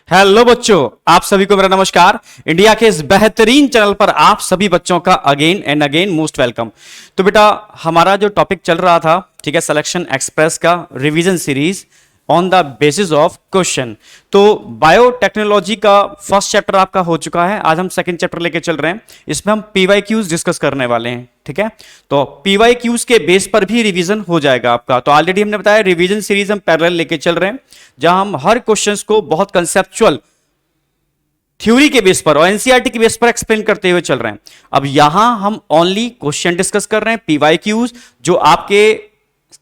Hello बच्चों, आप सभी को मेरा नमस्कार। इंडिया के इस बेहतरीन चैनल पर आप सभी बच्चों का again and again most welcome. तो बेटा, हमारा जो टॉपिक चल रहा था, ठीक है, सिलेक्शन एक्सप्रेस का revision series on the basis of question. तो बायोटेक्नोलॉजी का फर्स्ट चैप्टर आपका हो चुका है। आज हम सेकंड चैप्टर लेके चल रहे हैं। इसमें हम पीवाईक्यूज डिस्कस करने वाले हैं, ठीक है। तो पीवाईक्यूज के बेस पर भी रिवीजन हो जाएगा आपका। तो ऑलरेडी हमने बताया रिवीजन सीरीज हम पैरेलल लेके चल रहे हैं, जहां हम हर क्वेश्चंस को बहुत कंसेप्चुअल थ्योरी के बेस पर और एनसीईआरटी के बेस पर एक्सप्लेन करते हुए चल रहे हैं। अब यहां हम ओनली क्वेश्चन डिस्कस कर रहे हैं, पीवाईक्यूज, जो आपके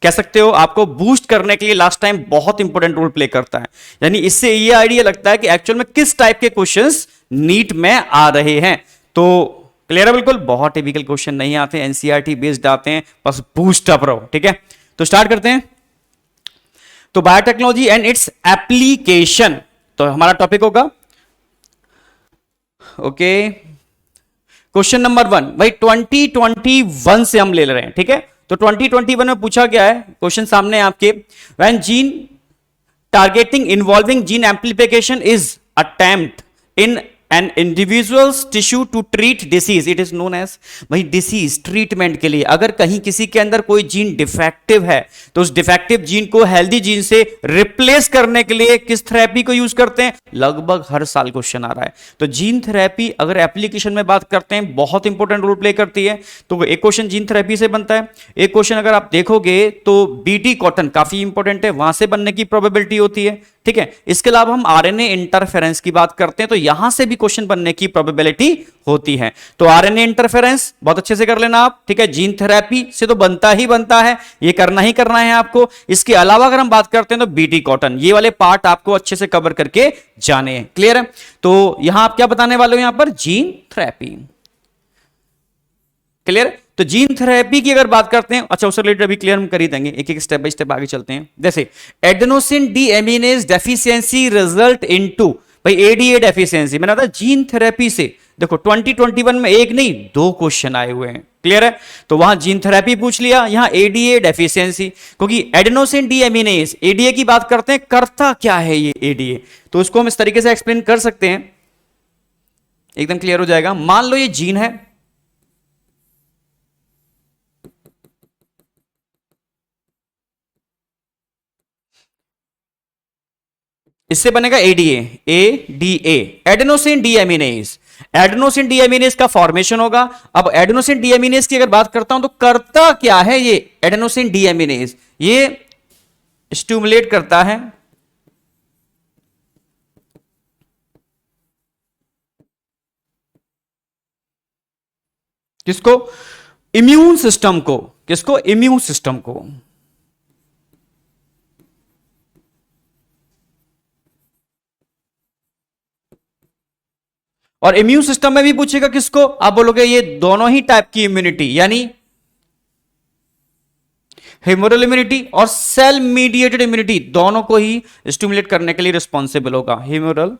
कह सकते हो आपको बूस्ट करने के लिए लास्ट टाइम बहुत इंपॉर्टेंट रोल प्ले करता है। यानी इससे ये आइडिया लगता है कि एक्चुअल में किस टाइप के क्वेश्चंस नीट में आ रहे हैं। तो क्लियर है बिल्कुल, बहुत टिपिकल क्वेश्चन नहीं आते, एनसीईआरटी बेस्ड आते हैं, बस बूस्ट अप रहो, ठीक है। तो स्टार्ट करते हैं। तो बायोटेक्नोलॉजी एंड इट्स एप्लीकेशन, तो हमारा टॉपिक होगा ओके। क्वेश्चन नंबर 1 भाई 2021 से हम ले रहे हैं, ठीक है। तो 2021 में पूछा गया है क्वेश्चन सामने आपके, when gene targeting involving gene amplification is attempt in an individuals tissue to treat disease, it is known as, भाई डिसीज ट्रीटमेंट के लिए अगर कहीं किसी के अंदर कोई जीन डिफेक्टिव है तो उस डिफेक्टिव जीन को हेल्दी जीन से रिप्लेस करने के लिए किस थेरेपी को यूज करते हैं। लगभग हर साल क्वेश्चन आ रहा है। तो जीन थेरेपी अगर एप्लीकेशन में बात करते हैं बहुत इंपॉर्टेंट रोल प्ले करती है। तो एक क्वेश्चन जीन थेरेपी से बनता है, एक क्वेश्चन अगर आप देखोगे तो बीटी कॉटन काफी इंपॉर्टेंट है, वहां से बनने की प्रोबेबिलिटी होती है, ठीक है। इसके अलावा हम आरएनए इंटरफेरेंस की बात करते हैं तो यहां से भी क्वेश्चन बनने की प्रोबेबिलिटी होती है। तो आरएनए इंटरफेरेंस बहुत अच्छे से कर लेना आप, ठीक है। जीन थेरेपी से तो बनता है, ये करना ही करना है आपको। इसके अलावा अगर हम बात करते हैं तो बीटी कॉटन, ये वाले पार्ट आपको अच्छे से कवर करके जाने हैं, क्लियर है। तो यहां आप क्या बताने वाले हो, यहां पर जीन थेरेपी, क्लियर। तो जीन थेरेपी की अगर बात करते हैं, अच्छा उससे रिलेटेड अभी क्लियर हम कर ही देंगे, एक एक स्टेप बाय स्टेप आगे चलते हैं। जैसे adenosine deaminase deficiency result into, भाई एडीए डेफिशिएंसी, मैंने बताया जीन थेरेपी से देखो 2021 में एक नहीं दो क्वेश्चन आए हुए हैं, क्लियर है। तो वहां जीन थेरेपी पूछ लिया, यहां एडीए डेफिशिएंसी, क्योंकि एडेनोसिन डीएमिनेज एडीए की बात करते हैं, करता क्या है ये एडीए, तो उसको हम इस तरीके से एक्सप्लेन कर सकते हैं, एकदम क्लियर हो जाएगा। मान लो ये जीन है, इससे बनेगा ADA, ADA adenosine deaminase, adenosine deaminase का फॉर्मेशन होगा। अब एडेनोसिन डीएमिनेज की अगर बात करता हूं तो करता क्या है ये एडेनोसिन डीएमिनेज, ये स्टिमुलेट करता है किसको, इम्यून सिस्टम को, किसको, इम्यून सिस्टम को। और इम्यून सिस्टम में भी पूछेगा किसको, आप बोलोगे ये दोनों ही टाइप की इम्यूनिटी, यानी ह्यूमरल इम्यूनिटी और सेल मीडिएटेड इम्यूनिटी, दोनों को ही स्टिमुलेट करने के लिए रिस्पॉन्सिबल होगा ह्यूमरल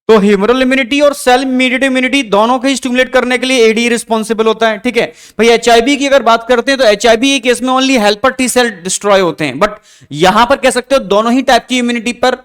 तो ह्यूमरल इम्यूनिटी और सेल मीडिएटेड इम्यूनिटी दोनों को स्टिमुलेट करने के लिए एडी रिस्पॉन्सिबल होता है, ठीक है। भाई एचआईवी की अगर बात करते हैं तो एचआईवी केस में only helper T cell destroy होते हैं, बट यहां पर कह सकते हो दोनों ही टाइप की इम्यूनिटी पर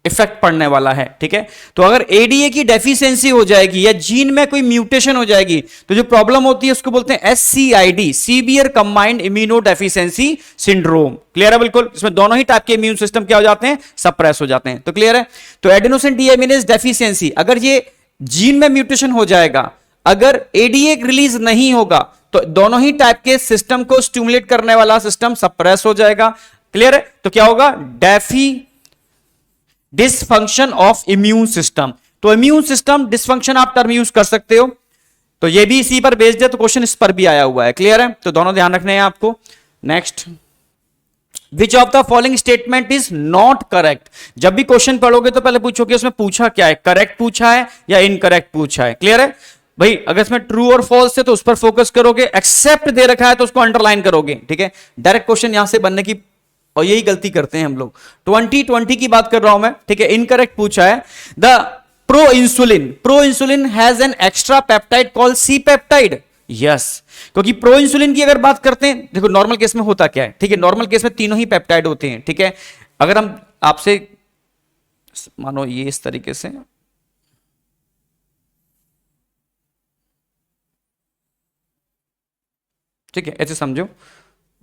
इफेक्ट पड़ने वाला है, ठीक है। तो अगर एडीए की डेफिशिएंसी हो जाएगी या जीन में कोई म्यूटेशन हो जाएगी तो जो प्रॉब्लम होती है उसको बोलते हैं SCID, severe combined immuno deficiency syndrome, clear है बिल्कुल। इसमें दोनों ही टाइप के इम्यून सिस्टम क्या हो जाते हैं, सप्रेस हो जाते हैं, तो क्लियर है। तो एडेनोसिन डीएमिनेज डेफिशिएंसी, अगर ये जीन में म्यूटेशन हो जाएगा, अगर एडीए रिलीज नहीं होगा तो दोनों ही टाइप के सिस्टम को स्टिमुलेट करने वाला सिस्टम सप्रेस हो जाएगा, क्लियर है। तो क्या होगा, डिसफंक्शन ऑफ इम्यून सिस्टम। तो इम्यून सिस्टम डिसफंक्शन आप टर्म यूज कर सकते हो, तो ये भी इसी पर बेस्ड है, तो क्वेश्चन इस पर भी आया हुआ है, क्लियर है। तो दोनों ध्यान रखने हैं आपको। Next, which of the following statement is not correct. जब भी क्वेश्चन पढ़ोगे तो पहले पूछो कि उसमें पूछा क्या है, करेक्ट पूछा है या इनकरेक्ट पूछा है, क्लियर है। भाई अगर इसमें ट्रू और फॉल्स है तो उस पर फोकस करोगे, एक्सेप्ट दे रखा है तो उसको अंडरलाइन करोगे, ठीक है। डायरेक्ट क्वेश्चन यहां से बनने की, और यही गलती करते हैं हम लोग। 2020 की बात कर रहा हूं मैं, ठीक है। इनकरेक्ट पूछा है। The pro insulin has an extra peptide called C peptide. Yes, क्योंकि प्रो इंसुलिन की अगर बात करते हैं, देखो नॉर्मल केस में होता क्या है, ठीक है। नॉर्मल केस में तीनों ही पेप्टाइड होते हैं, ठीक है। अगर हम आपसे मानो ये इस तरीके से, ठीक है, ऐसे समझो,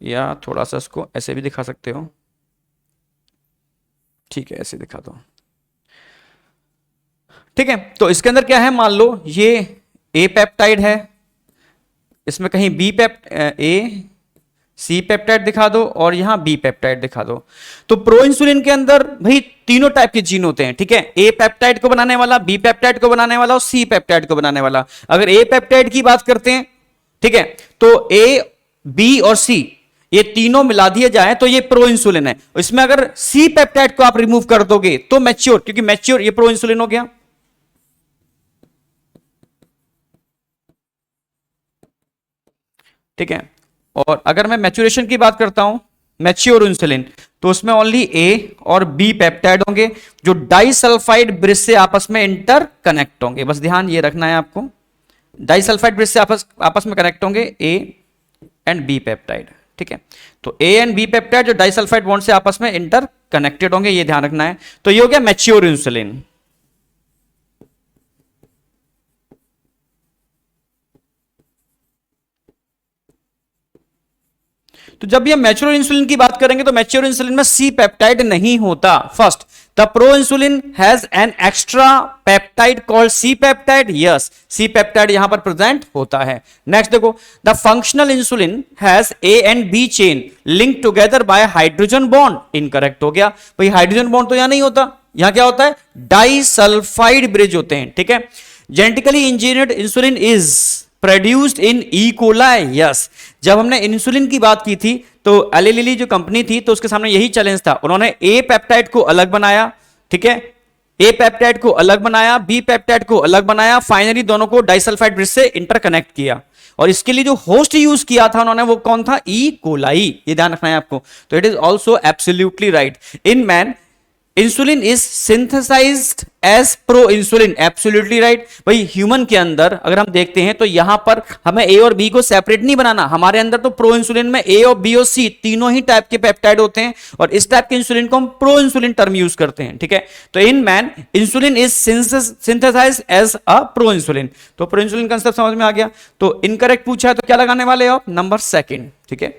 या थोड़ा सा इसको ऐसे भी दिखा सकते हो, ठीक है, ऐसे दिखा दो, ठीक है। तो इसके अंदर क्या है, मान लो ये ए पेप्टाइड है, इसमें कहीं बी ए सी पेप्टाइड दिखा दो और यहां बी पेप्टाइड दिखा दो। तो प्रो इंसुलिन के अंदर भाई तीनों टाइप के जीन होते हैं, ठीक है। ए पेप्टाइड को बनाने वाला, बी पेप्टाइड को बनाने वाला और सी पेप्टाइड को बनाने वाला। अगर ए पेप्टाइड की बात करते हैं, ठीक है, तो ए बी और सी ये तीनों मिला दिए जाए तो ये प्रो इंसुलिन है। इसमें अगर सी पेप्टाइड को आप रिमूव कर दोगे तो मैच्योर, क्योंकि मैच्योर ये प्रो इंसुलिन हो गया, ठीक है। और अगर मैं मैच्योरेशन की बात करता हूं, मैच्योर इंसुलिन, तो उसमें ओनली ए और बी पेप्टाइड होंगे जो डाइसल्फाइड ब्रिज से आपस में इंटर कनेक्ट होंगे। बस ध्यान ये रखना है आपको, डाइसल्फाइड ब्रिज से आपस में कनेक्ट होंगे ए एंड बी पेप्टाइड, ठीक है। तो ए एंड बी पेप्टाइड जो डाइसल्फाइड बॉन्ड से आपस में इंटर कनेक्टेड होंगे, ये ध्यान रखना है। तो ये हो गया मैच्योर इंसुलिन। तो जब ये मैच्योर इंसुलिन की बात करेंगे तो मैच्योर इंसुलिन में सी पेप्टाइड नहीं होता। First, the pro insulin has an extra peptide called C peptide. Yes, C peptide यहां पर प्रेजेंट होता है। नेक्स्ट देखो, the functional insulin has A and B chain link together by hydrogen bond. Incorrect हो गया, भाई हाइड्रोजन बॉन्ड तो यहां नहीं होता, यहां क्या होता है, डाइसल्फाइड ब्रिज होते हैं, ठीक है। Genetically engineered insulin is produced in E coli. Yes, जब हमने इंसुलिन की बात की थी तो एली लिली जो कंपनी थी तो उसके सामने यही चैलेंज था। उन्होंने ए पेप्टाइड को अलग बनाया, ठीक है, ए पेप्टाइड को अलग बनाया, बी पेप्टाइड को अलग बनाया, फाइनली दोनों को डाइसल्फाइड ब्रिज से इंटरकनेक्ट किया। और इसके लिए जो होस्ट यूज किया था उन्होंने, वो कौन था, ई कोलाई। ये ध्यान रखना है आपको। तो it is also absolutely right. In man insulin is synthesized as pro insulin. Absolutely right. भाई ह्यूमन के अंदर अगर हम देखते हैं तो यहां पर हमें ए और बी को सेपरेट नहीं बनाना, हमारे अंदर तो प्रो इंसुलिन में ए और बी और सी तीनों ही टाइप के पेप्टाइड होते हैं और इस टाइप के इंसुलिन को हम प्रो इंसुलिन टर्म यूज करते हैं, ठीक है। तो in man insulin is synthesized as a pro insulin. तो प्रो इंसुलिन कंसेप्ट समझ में आ गया। तो इनकरेक्ट पूछा है तो क्या लगाने वाले हो आप, नंबर सेकंड, ठीक है।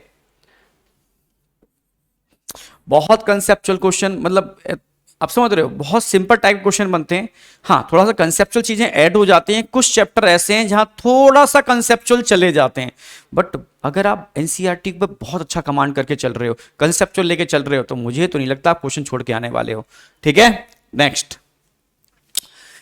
बहुत कंसेप्चुअल क्वेश्चन, मतलब आप समझ रहे हो, बहुत सिंपल टाइप क्वेश्चन बनते हैं। हाँ, थोड़ा सा कंसेप्चुअल चीजें ऐड हो जाती हैं, कुछ चैप्टर ऐसे हैं जहां थोड़ा सा कंसेप्चुअल चले जाते हैं। बट अगर आप एनसीईआरटी पे बहुत अच्छा कमांड करके चल रहे हो, कंसेप्चुअल लेके चल रहे हो, तो मुझे तो नहीं लगता आप क्वेश्चन छोड़ के आने वाले हो, ठीक है। Next,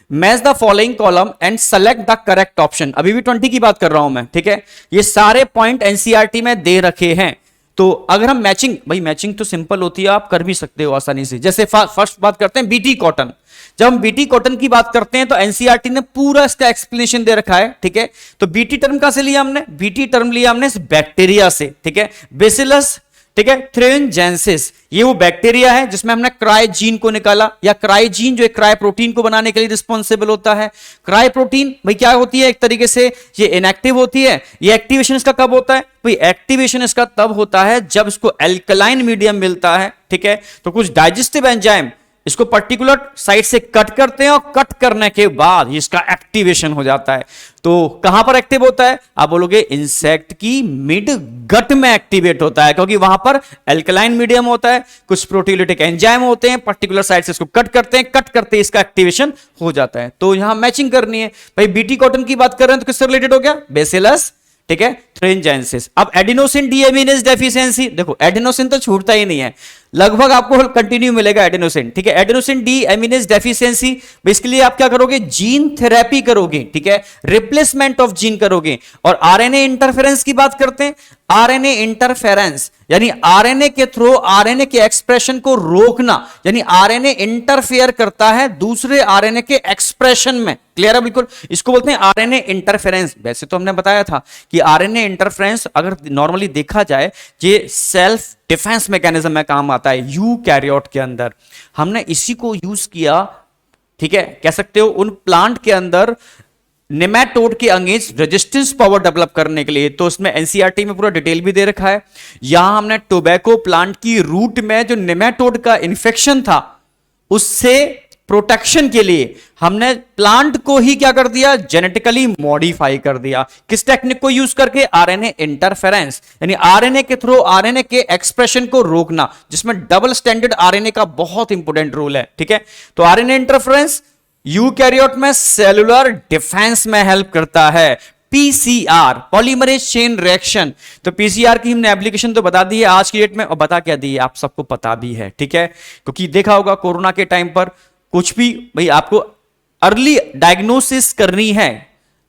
match the following column and select the correct option. अभी भी 20 की बात कर रहा हूं मैं, ठीक है। ये सारे पॉइंट एनसीईआरटी में दे रखे हैं। तो अगर हम मैचिंग, भाई मैचिंग तो सिंपल होती है, आप कर भी सकते हो आसानी से। जैसे फर्स्ट बात करते हैं बीटी कॉटन। जब हम बीटी कॉटन की बात करते हैं तो एनसीईआरटी ने पूरा इसका एक्सप्लेनेशन दे रखा है, ठीक है। तो बीटी टर्म कहां से लिया हमने, बीटी टर्म लिया हमने इस बैक्टीरिया से, ठीक है, बेसिलस, ठीक है, थ्रेंजेंसिस। ये वो बैक्टीरिया है जिसमें हमने क्राइजीन को निकाला, या क्राइजीन जो एक क्राई प्रोटीन को बनाने के लिए रिस्पॉन्सिबल होता है। क्राई प्रोटीन भाई क्या होती है, एक तरीके से ये इनएक्टिव होती है। ये एक्टिवेशन इसका कब होता है, भाई एक्टिवेशन इसका तब होता है जब इसको एल्कलाइन मीडियम मिलता है, ठीक है। तो कुछ डाइजेस्टिव एंजाइम इसको पर्टिकुलर साइड से कट करते हैं और कट करने के बाद इसका एक्टिवेशन हो जाता है। तो कहां पर एक्टिव होता है, आप बोलोगे इंसेक्ट की मिड गट में एक्टिवेट होता है, क्योंकि वहां पर एल्कलाइन मीडियम होता है, कुछ प्रोटीओलिटिक एंजाइम होते हैं, पर्टिकुलर साइड से इसको कट करते हैं, कट करते इसका एक्टिवेशन हो जाता है। तो यहां मैचिंग करनी है। भाई बीटी कॉटन की बात कर रहे हैं तो किससे रिलेटेड हो गया, बेसिलस, ठीक है, थ्रेंजेंसिस। अब एडिनोसिन डीएमिनेज डेफिशिएंसी, देखो एडिनोसिन तो छूटता ही नहीं है, लगभग आपको कंटिन्यू मिलेगा एडेनोसिन, ठीक है। एडेनोसिन डी एमिनेज डेफिशिएंसी, इसके लिए आप क्या करोगे, जीन थेरेपी करोगे, ठीक है, रिप्लेसमेंट ऑफ जीन करोगे। और आरएनए इंटरफेरेंस की बात करते हैं, आरएनए इंटरफेरेंस यानी आरएनए के थ्रू आरएनए के एक्सप्रेशन को रोकना, यानी आरएनए इंटरफेयर करता है दूसरे आरएनए के एक्सप्रेशन में। क्लियर है बिल्कुल, इसको बोलते हैं आरएनए इंटरफेरेंस। वैसे तो हमने बताया था कि आरएनए इंटरफेरेंस अगर नॉर्मली देखा जाए ये सेल्फ डिफेंस मैकेनिज्म में काम आता है यूकैरियोट के अंदर। हमने इसी को यूज किया, ठीक है, कह सकते हो उन प्लांट के अंदर नेमेटोड के अगेंस्ट रेजिस्टेंस पावर डेवलप करने के लिए। तो उसमें एनसीईआरटी में पूरा डिटेल भी दे रखा है। यहां हमने टोबैको प्लांट की रूट में जो नेमेटोड का इन्फेक्शन था उससे प्रोटेक्शन के लिए हमने प्लांट को ही क्या कर दिया, जेनेटिकली मॉडिफाई कर दिया। किस टेक्निक को यूज करके, आरएनए इंटरफेरेंस, यानी आरएनए के थ्रू आरएनए के एक्सप्रेशन को रोकना, जिसमें डबल स्टैंडर्ड आरएनए का बहुत इंपॉर्टेंट रोल है, ठीक है। तो आरएनए इंटरफेरेंस यूकैरियोट में सेलुलर डिफेंस में हेल्प करता है। पीसीआर, पॉलीमरेज चेन रिएक्शन, तो पीसीआर की हमने एप्लीकेशन तो बता दी है आज की डेट में, और बता क्या दी है आप सबको पता भी है, ठीक है। क्योंकि देखा होगा कोरोना के टाइम पर कुछ भी भाई आपको अर्ली डायग्नोसिस करनी है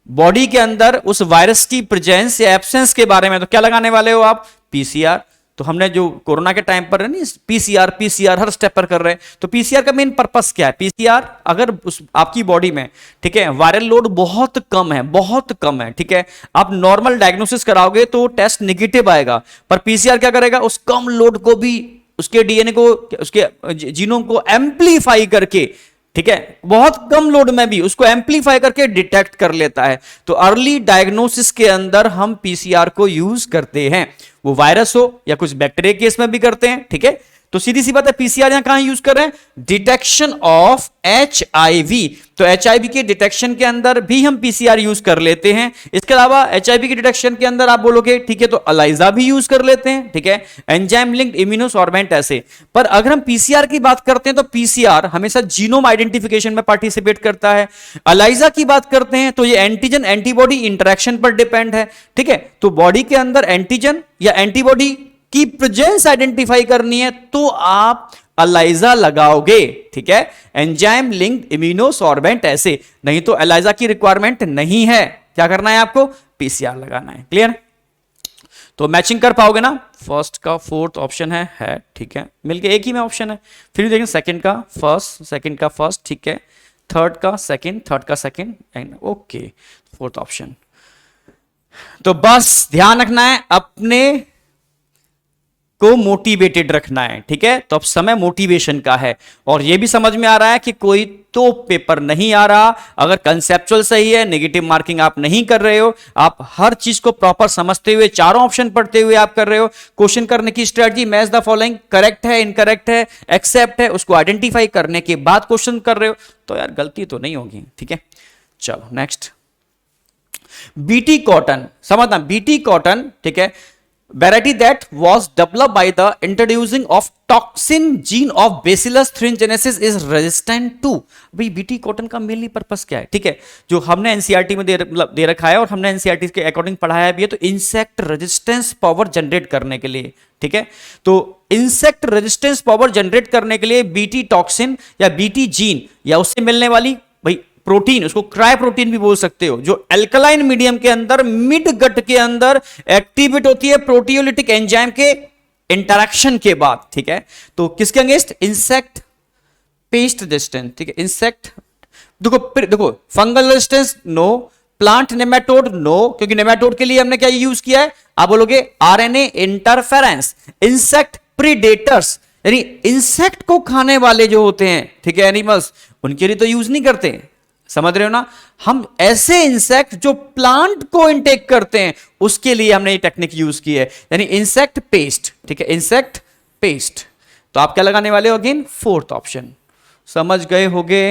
बॉडी के अंदर उस वायरस की प्रेजेंस या एब्सेंस के बारे में, तो क्या लगाने वाले हो आप, पीसीआर। तो हमने जो कोरोना के टाइम पर नहीं पीसीआर हर स्टेप पर कर रहे हैं। तो पीसीआर का मेन पर्पस क्या है, पीसीआर अगर उस आपकी बॉडी में, ठीक है, वायरल लोड बहुत कम है, ठीक है, आप नॉर्मल डायग्नोसिस कराओगे तो टेस्ट निगेटिव आएगा, पर पीसीआर क्या करेगा, उस कम लोड को भी, उसके डीएनए को, उसके जीनोम को एम्पलीफाई करके, ठीक है, बहुत कम लोड में भी उसको एम्पलीफाई करके डिटेक्ट कर लेता है। तो अर्ली डायग्नोसिस के अंदर हम पीसीआर को यूज करते हैं, वो वायरस हो या कुछ बैक्टीरिया केस में भी करते हैं, ठीक है। तो सीधी सी बात है, पीसीआर यहां कहां यूज कर रहे हैं, डिटेक्शन ऑफ एचआईवी। तो एचआईवी के डिटेक्शन के अंदर भी हम पीसीआर यूज कर लेते हैं। इसके अलावा एचआईवी के डिटेक्शन के अंदर आप बोलोगे ठीक है तो अलाइजा भी यूज कर लेते हैं, ठीक है, एंजाइम लिंक्ड इम्यूनोसॉर्बेंट ऐसे। पर अगर हम पीसीआर की बात करते हैं तो पीसीआर हमेशा जीनोम आइडेंटिफिकेशन में पार्टिसिपेट करता है। अलाइजा की बात करते हैं तो ये एंटीजन एंटीबॉडी इंटरेक्शन पर डिपेंड है, ठीक है। तो बॉडी के अंदर एंटीजन या एंटीबॉडी की प्रेजेंस आइडेंटिफाई करनी है तो आप अलाइजा लगाओगे, ठीक है, एंजाइम लिंक्ड इम्यूनोसॉर्बेंट ऐसे। नहीं तो अलाइजा की रिक्वायरमेंट नहीं है, क्या करना है आपको, पीसीआर लगाना है। क्लियर, तो मैचिंग कर पाओगे ना, फर्स्ट का फोर्थ ऑप्शन है, ठीक है, मिलके एक ही में ऑप्शन है। फिर देखें सेकंड का फर्स्ट, सेकंड का फर्स्ट, ठीक है, थर्ड का सेकंड, थर्ड का second, and okay fourth option. तो बस ध्यान रखना है, अपने को मोटिवेटेड रखना है, ठीक है। तो अब समय मोटिवेशन का है, और यह भी समझ में आ रहा है कि कोई तो पेपर नहीं आ रहा अगर कंसेप्चुअल सही है, नेगेटिव मार्किंग आप नहीं कर रहे हो, आप हर चीज को प्रॉपर समझते हुए, चारों ऑप्शन पढ़ते हुए आप कर रहे हो। क्वेश्चन करने की strategy, match the following, correct है, इनकरेक्ट है, एक्सेप्ट है, उसको आइडेंटिफाई करने के बाद क्वेश्चन कर रहे हो, तो यार गलती तो नहीं होगी, ठीक है। चलो नेक्स्ट, बीटी कॉटन, समझना, बीटी कॉटन, ठीक है, variety that was developed by the introducing of toxin gene of Bacillus thuringiensis is resistant to। भाई बीटी कॉटन का मेनली पर्पस क्या है, ठीक है, जो हमने एनसीईआरटी में दे रखा है और हमने एनसीईआरटी के अकॉर्डिंग पढ़ाया भी है, तो इंसेक्ट रेजिस्टेंस पावर जनरेट करने के लिए, ठीक है। तो इंसेक्ट रेजिस्टेंस पावर जनरेट करने के लिए बीटी टॉक्सिन या बीटी जीन या उससे मिलने वाली भाई प्रोटीन, उसको क्राई प्रोटीन भी बोल सकते हो, जो एल्कलाइन मीडियम के अंदर मिड गट के अंदर एक्टिवेट होती है प्रोटियोलिटिक एंजाइम के इंटरेक्शन के बाद, ठीक है। तो किसके अगेंस्ट, इंसेक्ट पेस्ट रेजिस्टेंस, ठीक है, इंसेक्ट, देखो fungal resistance no, plant nematode no, क्योंकि नेमेटोड के लिए हमने क्या यूज किया है, आप बोलोगे आरएनए इंटरफेरेंस। इंसेक्ट प्रीडेटर्स, यानी इंसेक्ट को खाने वाले जो होते हैं, ठीक है, एनिमल्स, उनके लिए तो यूज नहीं करते, समझ रहे हो ना। हम ऐसे इंसेक्ट जो प्लांट को इंटेक करते हैं उसके लिए हमने ये टेक्निक यूज की है, यानी इंसेक्ट पेस्ट, ठीक है, इंसेक्ट पेस्ट। तो आप क्या लगाने वाले हो, अगेन फोर्थ ऑप्शन, समझ गए होगे।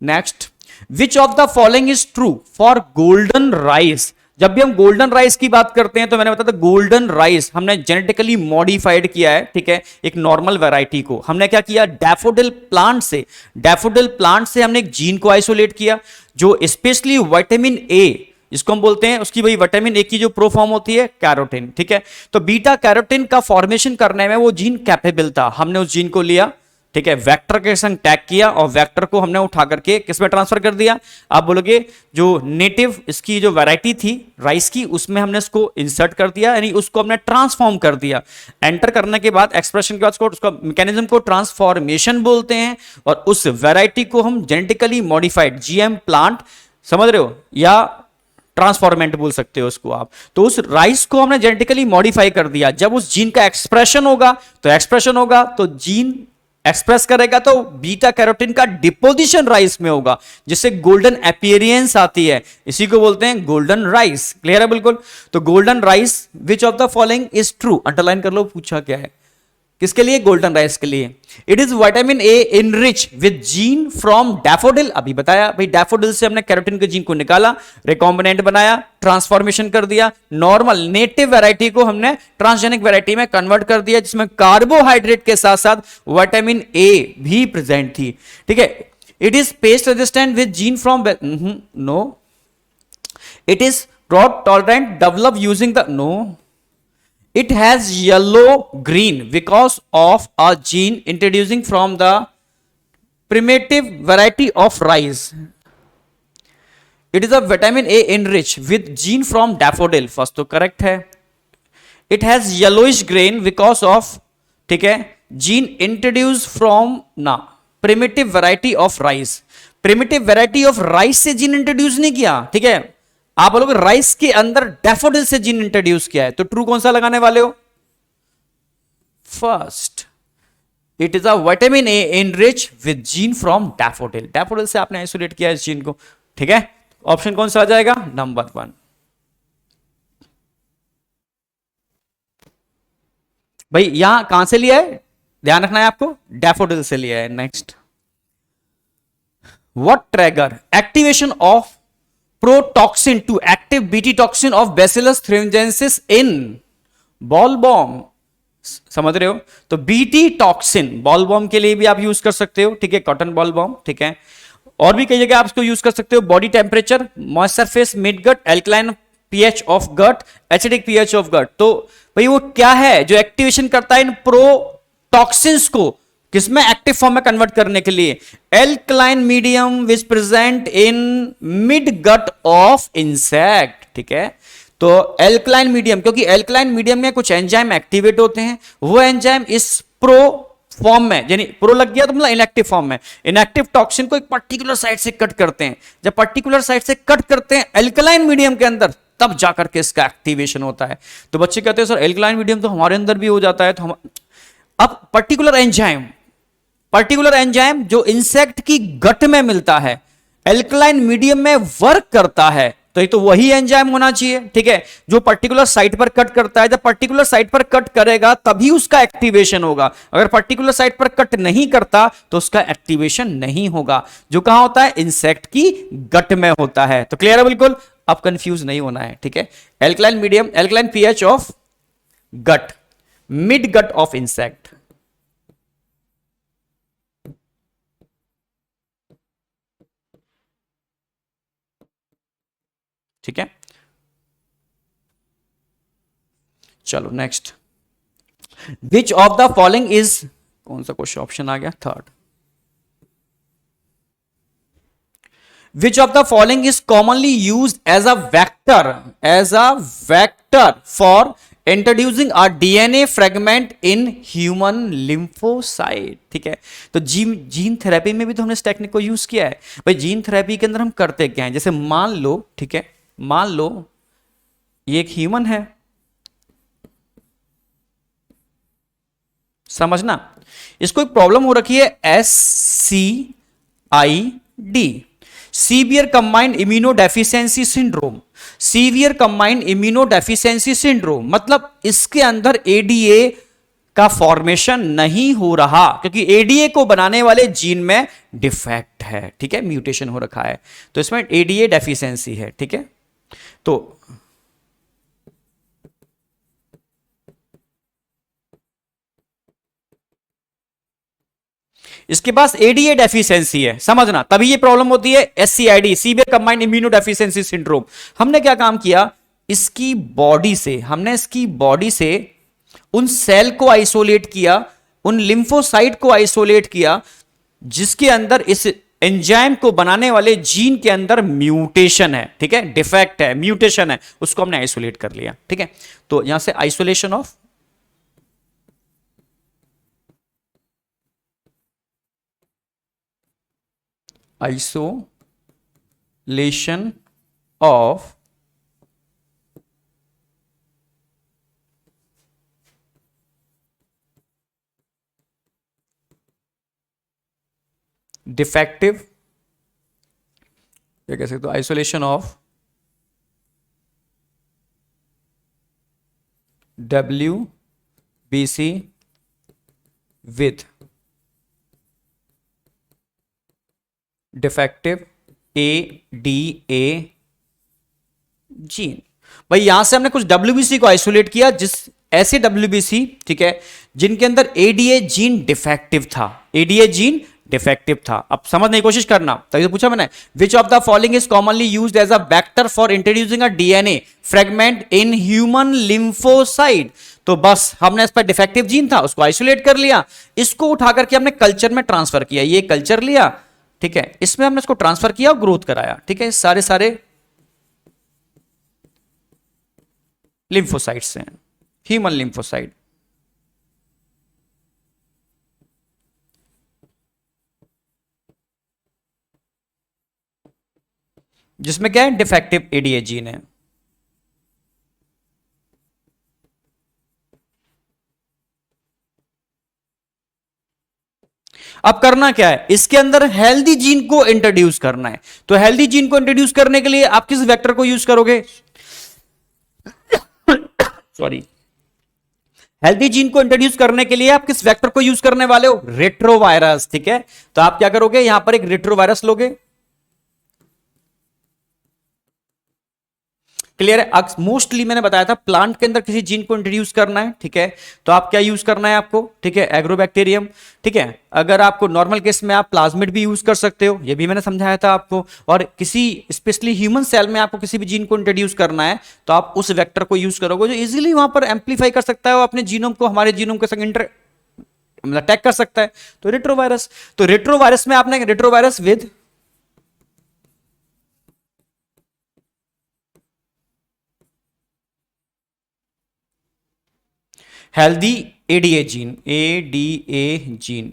Next, which of the following is true for golden rice. जब भी हम गोल्डन राइस की बात करते हैं तो मैंने बताया था गोल्डन राइस हमने जेनेटिकली मॉडिफाइड किया है, ठीक है, एक नॉर्मल वैरायटी को हमने क्या किया, डैफोडिल प्लांट से हमने एक जीन को आइसोलेट किया जो स्पेशली विटामिन ए इसको हम बोलते हैं उसकी वही विटामिन ए की जो प्रो फॉर्म होती है कैरोटीन, ठीक है। तो बीटा कैरोटीन का फॉर्मेशन करने में वो जीन कैपेबल था, हमने उस जीन को लिया, ठीक है, वेक्टर के संग टैग किया और वेक्टर को हमने उठा करके किस में ट्रांसफर कर दिया, आप बोलोगे जो नेटिव इसकी जो वैरायटी थी राइस की उसमें हमने इसको इंसर्ट कर दिया, यानी उसको हमने ट्रांसफॉर्म कर दिया। एंटर करने के बाद एक्सप्रेशन के बाद उसका मैकेनिज्म को ट्रांसफॉर्मेशन बोलते हैं, और उस वैरायटी को हम जेनेटिकली मॉडिफाइड जीएम प्लांट, समझ रहे हो, या ट्रांसफॉर्मेंट बोल सकते हो उसको आप। तो उस राइस को हमने जेनेटिकली मॉडिफाई कर दिया। जब उस जीन का एक्सप्रेशन होगा तो जीन एक्सप्रेस करेगा तो बीटा कैरोटीन का डिपोजिशन राइस में होगा, जिससे गोल्डन अपीयरेंस आती है, इसी को बोलते हैं गोल्डन राइस। क्लियर है बिल्कुल। तो golden rice which of the following is true, underline कर लो, पूछा क्या है, किसके लिए, गोल्डन राइस के लिए। It is vitamin A enrich with gene from daffodil, अभी बताया भाई, डैफोडिल से हमने कैरोटीन के जीन को निकाला, रिकॉम्बिनेंट बनाया, ट्रांसफॉर्मेशन कर दिया, नॉर्मल नेटिव वैरायटी को हमने ट्रांसजेनिक वैरायटी में कन्वर्ट कर दिया, जिसमें कार्बोहाइड्रेट के साथ साथ विटामिन ए भी प्रेजेंट थी, ठीक है। It is pest resistant with gene from no, it is drought tolerant develop using the no, it has yellow green because of a gene introducing from the primitive variety of rice. It is a vitamin A enriched with gene from daffodil, first तो correct है। It has yellowish green because of, ठीक है, gene introduced from ना primitive variety of rice। primitive variety of rice से gene introduce नहीं किया, ठीक है, आप बोलोगे राइस के अंदर डैफोडिल से जीन इंट्रोड्यूस किया है, तो ट्रू कौन सा लगाने वाले हो, first. It is a vitamin A enrich with gene from daffodil, daffodil से आपने आइसोलेट किया इस जीन को, ठीक है। ऑप्शन कौन सा आ जाएगा, नंबर 1। भाई यहां कहां से लिया है, ध्यान रखना है आपको, डैफोडिल से लिया है। Next, what trigger activation of protoxin to active BT toxin of bacillus thuringiensis in bollworm, समझ रहे हो। तो बीटी टॉक्सिन बॉल बॉम के लिए भी आप यूज कर सकते हो, ठीक है, कॉटन बॉल बॉम, ठीक है, और भी कई जगह आप इसको यूज कर सकते हो। Body temperature, moist surface, mid gut, alkaline pH of gut, acidic pH of gut. तो भाई वो क्या है जो एक्टिवेशन करता है इन प्रोटॉक्सिन्स को किसमें, एक्टिव फॉर्म में कन्वर्ट करने के लिए, alkaline medium which present in mid gut of insect, ठीक है। तो एल्कलाइन मीडियम, क्योंकि एल्कलाइन मीडियम में कुछ एंजाइम एक्टिवेट होते हैं, वो एंजाइम इस प्रो फॉर्म में, यानी प्रो लग गया तो मतलब इनएक्टिव फॉर्म में, इनएक्टिव टॉक्सिन को एक पर्टिकुलर साइड से कट करते हैं। जब पर्टिकुलर साइड से कट करते हैं एल्कलाइन मीडियम के अंदर, तब जाकर के इसका एक्टिवेशन होता है। तो बच्चे कहते हैं सर एल्कलाइन मीडियम तो हमारे अंदर भी हो जाता है, तो हम अब पर्टिकुलर एंजाइम जो इंसेक्ट की गट में मिलता है, एल्कलाइन मीडियम में वर्क करता है, तो ये तो वही एंजाइम होना चाहिए, ठीक है, जो पर्टिकुलर साइट पर कट करता है। जब पर्टिकुलर साइट पर कट करेगा तभी उसका एक्टिवेशन होगा, अगर पर्टिकुलर साइट पर कट नहीं करता तो उसका एक्टिवेशन नहीं होगा, जो कहां होता है, इंसेक्ट की गट में होता है। तो क्लियर है बिल्कुल, अब कंफ्यूज नहीं होना है, ठीक है। Alkaline medium, alkaline pH of gut, mid gut of insect, ठीक है। चलो next, which of the following is, कौन सा क्वेश्चन ऑप्शन आ गया, third, which of the following is commonly used as a vector for introducing a DNA fragment in human lymphocyte, ठीक है। तो जीन थेरेपी में भी तो हमने इस टेक्निक को यूज किया है। भाई जीन थेरेपी के अंदर हम करते क्या है, जैसे मान लो, ठीक है, मान लो ये एक ह्यूमन है, समझना, इसको एक प्रॉब्लम हो रखी है SCID, severe combined immunodeficiency syndrome, severe combined immunodeficiency syndrome, मतलब इसके अंदर एडीए का फॉर्मेशन नहीं हो रहा, क्योंकि एडीए को बनाने वाले जीन में डिफेक्ट है, ठीक है, म्यूटेशन हो रखा है, तो इसमें एडीए डेफिशिएंसी है, ठीक है। तो इसके पास एडीए डेफिशिएंसी है, समझना, तभी ये प्रॉब्लम होती है SCID, severe combined immuno deficiency syndrome. हमने क्या काम किया, इसकी बॉडी से, हमने इसकी बॉडी से उन सेल को आइसोलेट किया, उन लिम्फोसाइट को आइसोलेट किया जिसके अंदर इस एंजाइम को बनाने वाले जीन के अंदर म्यूटेशन है, ठीक है, डिफेक्ट है, म्यूटेशन है, उसको हमने आइसोलेट कर लिया, ठीक है। तो यहां से आइसोलेशन ऑफ डिफेक्टिव, क्या कह सकते हो, isolation of WBC with defective ADA gene. भाई यहां से हमने कुछ WBC को आइसोलेट किया, जिस ऐसे WBC, ठीक है, जिनके अंदर ADA जीन डिफेक्टिव था, ADA जीन डिफेक्टिव था। अब समझने की कोशिश करना, तभी तो पूछा मैंने, which of the following is commonly used as a vector for introducing a DNA fragment in human lymphocyte. तो बस हमने इस पर डिफेक्टिव जीन था, उसको आइसोलेट कर लिया, इसको उठा करके हमने कल्चर में ट्रांसफर किया, ये कल्चर लिया, ठीक है, इसमें हमने इसको ट्रांसफर किया और ग्रोथ कराया, ठीक है, सारे सारे लिम्फोसाइट्स हैं, ह्यूमन लिम्फोसाइट। जिसमें क्या है, डिफेक्टिव एडीए जीन है। अब करना क्या है, इसके अंदर हेल्दी जीन को इंट्रोड्यूस करना है। तो हेल्दी जीन को इंट्रोड्यूस करने के लिए आप किस वेक्टर को यूज करोगे, सॉरी, हेल्दी जीन को इंट्रोड्यूस करने के लिए आप किस वेक्टर को यूज करने वाले हो, रेट्रोवायरस, ठीक है। तो आप क्या करोगे, यहां पर एक रेट्रोवायरस लोगे, क्लियर है। मोस्टली मैंने बताया था प्लांट के अंदर किसी जीन को इंट्रोड्यूस करना है, ठीक है, तो आप क्या यूज करना है आपको, ठीक है, एग्रोबैक्टीरियम, ठीक है। अगर आपको नॉर्मल केस में आप प्लाज्मिड भी यूज कर सकते हो, ये भी मैंने समझाया था आपको। और किसी स्पेशली ह्यूमन सेल में आपको किसी भी जीन को इंट्रोड्यूस करना है तो आप उस वेक्टर को यूज करोगे जो इजीली वहां पर एम्पलीफाई कर सकता है, अपने जीनोम को हमारे जीनोम के संग मतलब अटैक कर सकता है, तो रेट्रोवायरस। तो रेट्रोवायरस में आपने retrovirus with healthy ADA gene, ADA gene.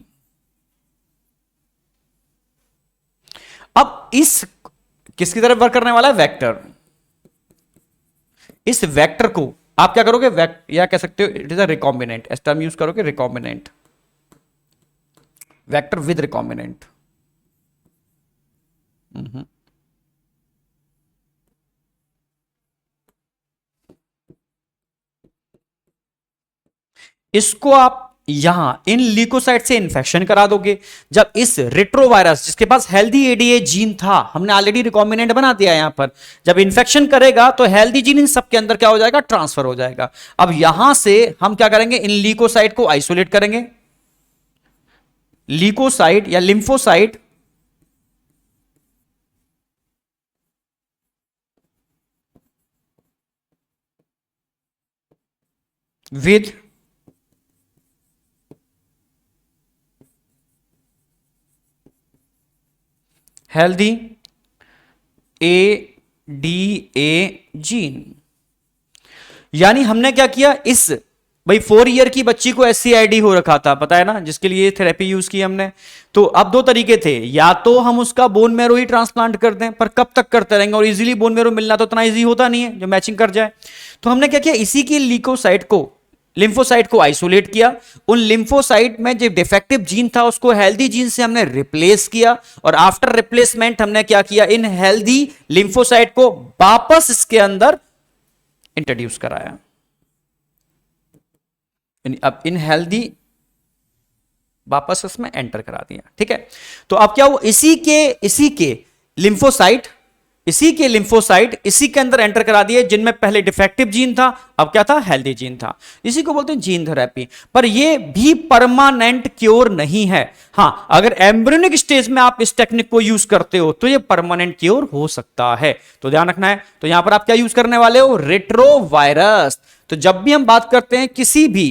अब इस किसकी तरफ वर्क करने वाला है, वेक्टर। इस वेक्टर को आप क्या करोगे, या कह सकते हो इट इज अ रिकॉम्बिनेंट, इस टर्म यूज करोगे, रिकॉम्बिनेंट, वेक्टर विद रिकॉम्बिनेंट। इसको आप यहां इन ल्यूकोसाइट से इंफेक्शन करा दोगे। जब इस रेट्रोवायरस जिसके पास हेल्दी एडीए जीन था, हमने ऑलरेडी रिकॉम्बिनेंट बना दिया यहां पर, जब इंफेक्शन करेगा तो हेल्दी जीन इन सब के अंदर क्या हो जाएगा, ट्रांसफर हो जाएगा। अब यहां से हम क्या करेंगे, इन ल्यूकोसाइट को आइसोलेट करेंगे, ल्यूकोसाइट या lymphocyte with healthy ADA gene. यानी हमने क्या किया, इस भाई 4 ईयर की बच्ची को एससीआईडी हो रखा था, पता है ना, जिसके लिए थेरेपी यूज की हमने। तो अब 2 तरीके थे, या तो हम उसका बोन मैरो ही ट्रांसप्लांट कर दें, पर कब तक करते रहेंगे, और इजीली बोन मैरो मिलना तो इतना इजी होता नहीं है जो मैचिंग कर जाए। तो हमने क्या किया, इसी की ल्यूकोसाइट को, लिम्फोसाइट को आइसोलेट किया, उन लिम्फोसाइट में जो डिफेक्टिव जीन था उसको हेल्दी जीन से हमने रिप्लेस किया, और आफ्टर रिप्लेसमेंट हमने क्या किया, इन हेल्दी लिम्फोसाइट को वापस इसके अंदर इंट्रोड्यूस कराया। अब इन हेल्दी वापस इसमें एंटर करा दिया, ठीक है। तो अब क्या हुआ, इसी के लिम्फोसाइट इसी के लिम्फोसाइट इसी के अंदर एंटर करा दिए जिनमें पहले डिफेक्टिव जीन था, अब क्या था, हेल्दी जीन था। इसी को बोलते हैं जीन थेरेपी। पर ये भी परमानेंट क्योर नहीं है। हां, अगर एम्ब्रियोनिक स्टेज में आप इस टेक्निक को यूज करते हो तो ये परमानेंट क्योर हो सकता है, तो ध्यान रखना है। तो यहां पर आप क्या यूज करने वाले हो, रेट्रोवायरस। तो जब भी हम बात करते हैं किसी भी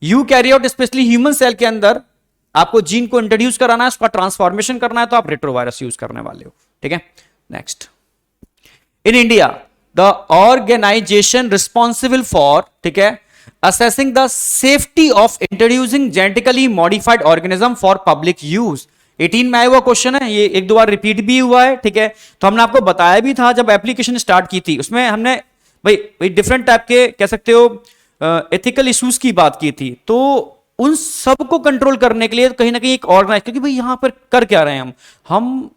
यूकैरियोट स्पेशली ह्यूमन सेल के अंदर आपको जीन को इंट्रोड्यूस कराना है, उसका ट्रांसफॉर्मेशन करना है, तो आप रेट्रोवायरस यूज करने वाले हो। ठीक है, next. In India the organization responsible for, ठीक है, assessing the safety of introducing genetically modified organism for public use. 18 में आया हुआ क्वेश्चन है, ये एक दो बार रिपीट भी हुआ है। ठीक है, तो हमने आपको बताया भी था जब एप्लीकेशन स्टार्ट की थी, उसमें हमने भाई डिफरेंट टाइप के कह सकते हो एथिकल इश्यूज की बात की थी। तो उन सब को कंट्रोल करने के लिए कहीं ना कहीं एक ऑर्गेनाइज, क्योंकि भाई यहां पर कर क्या रहे हैं हम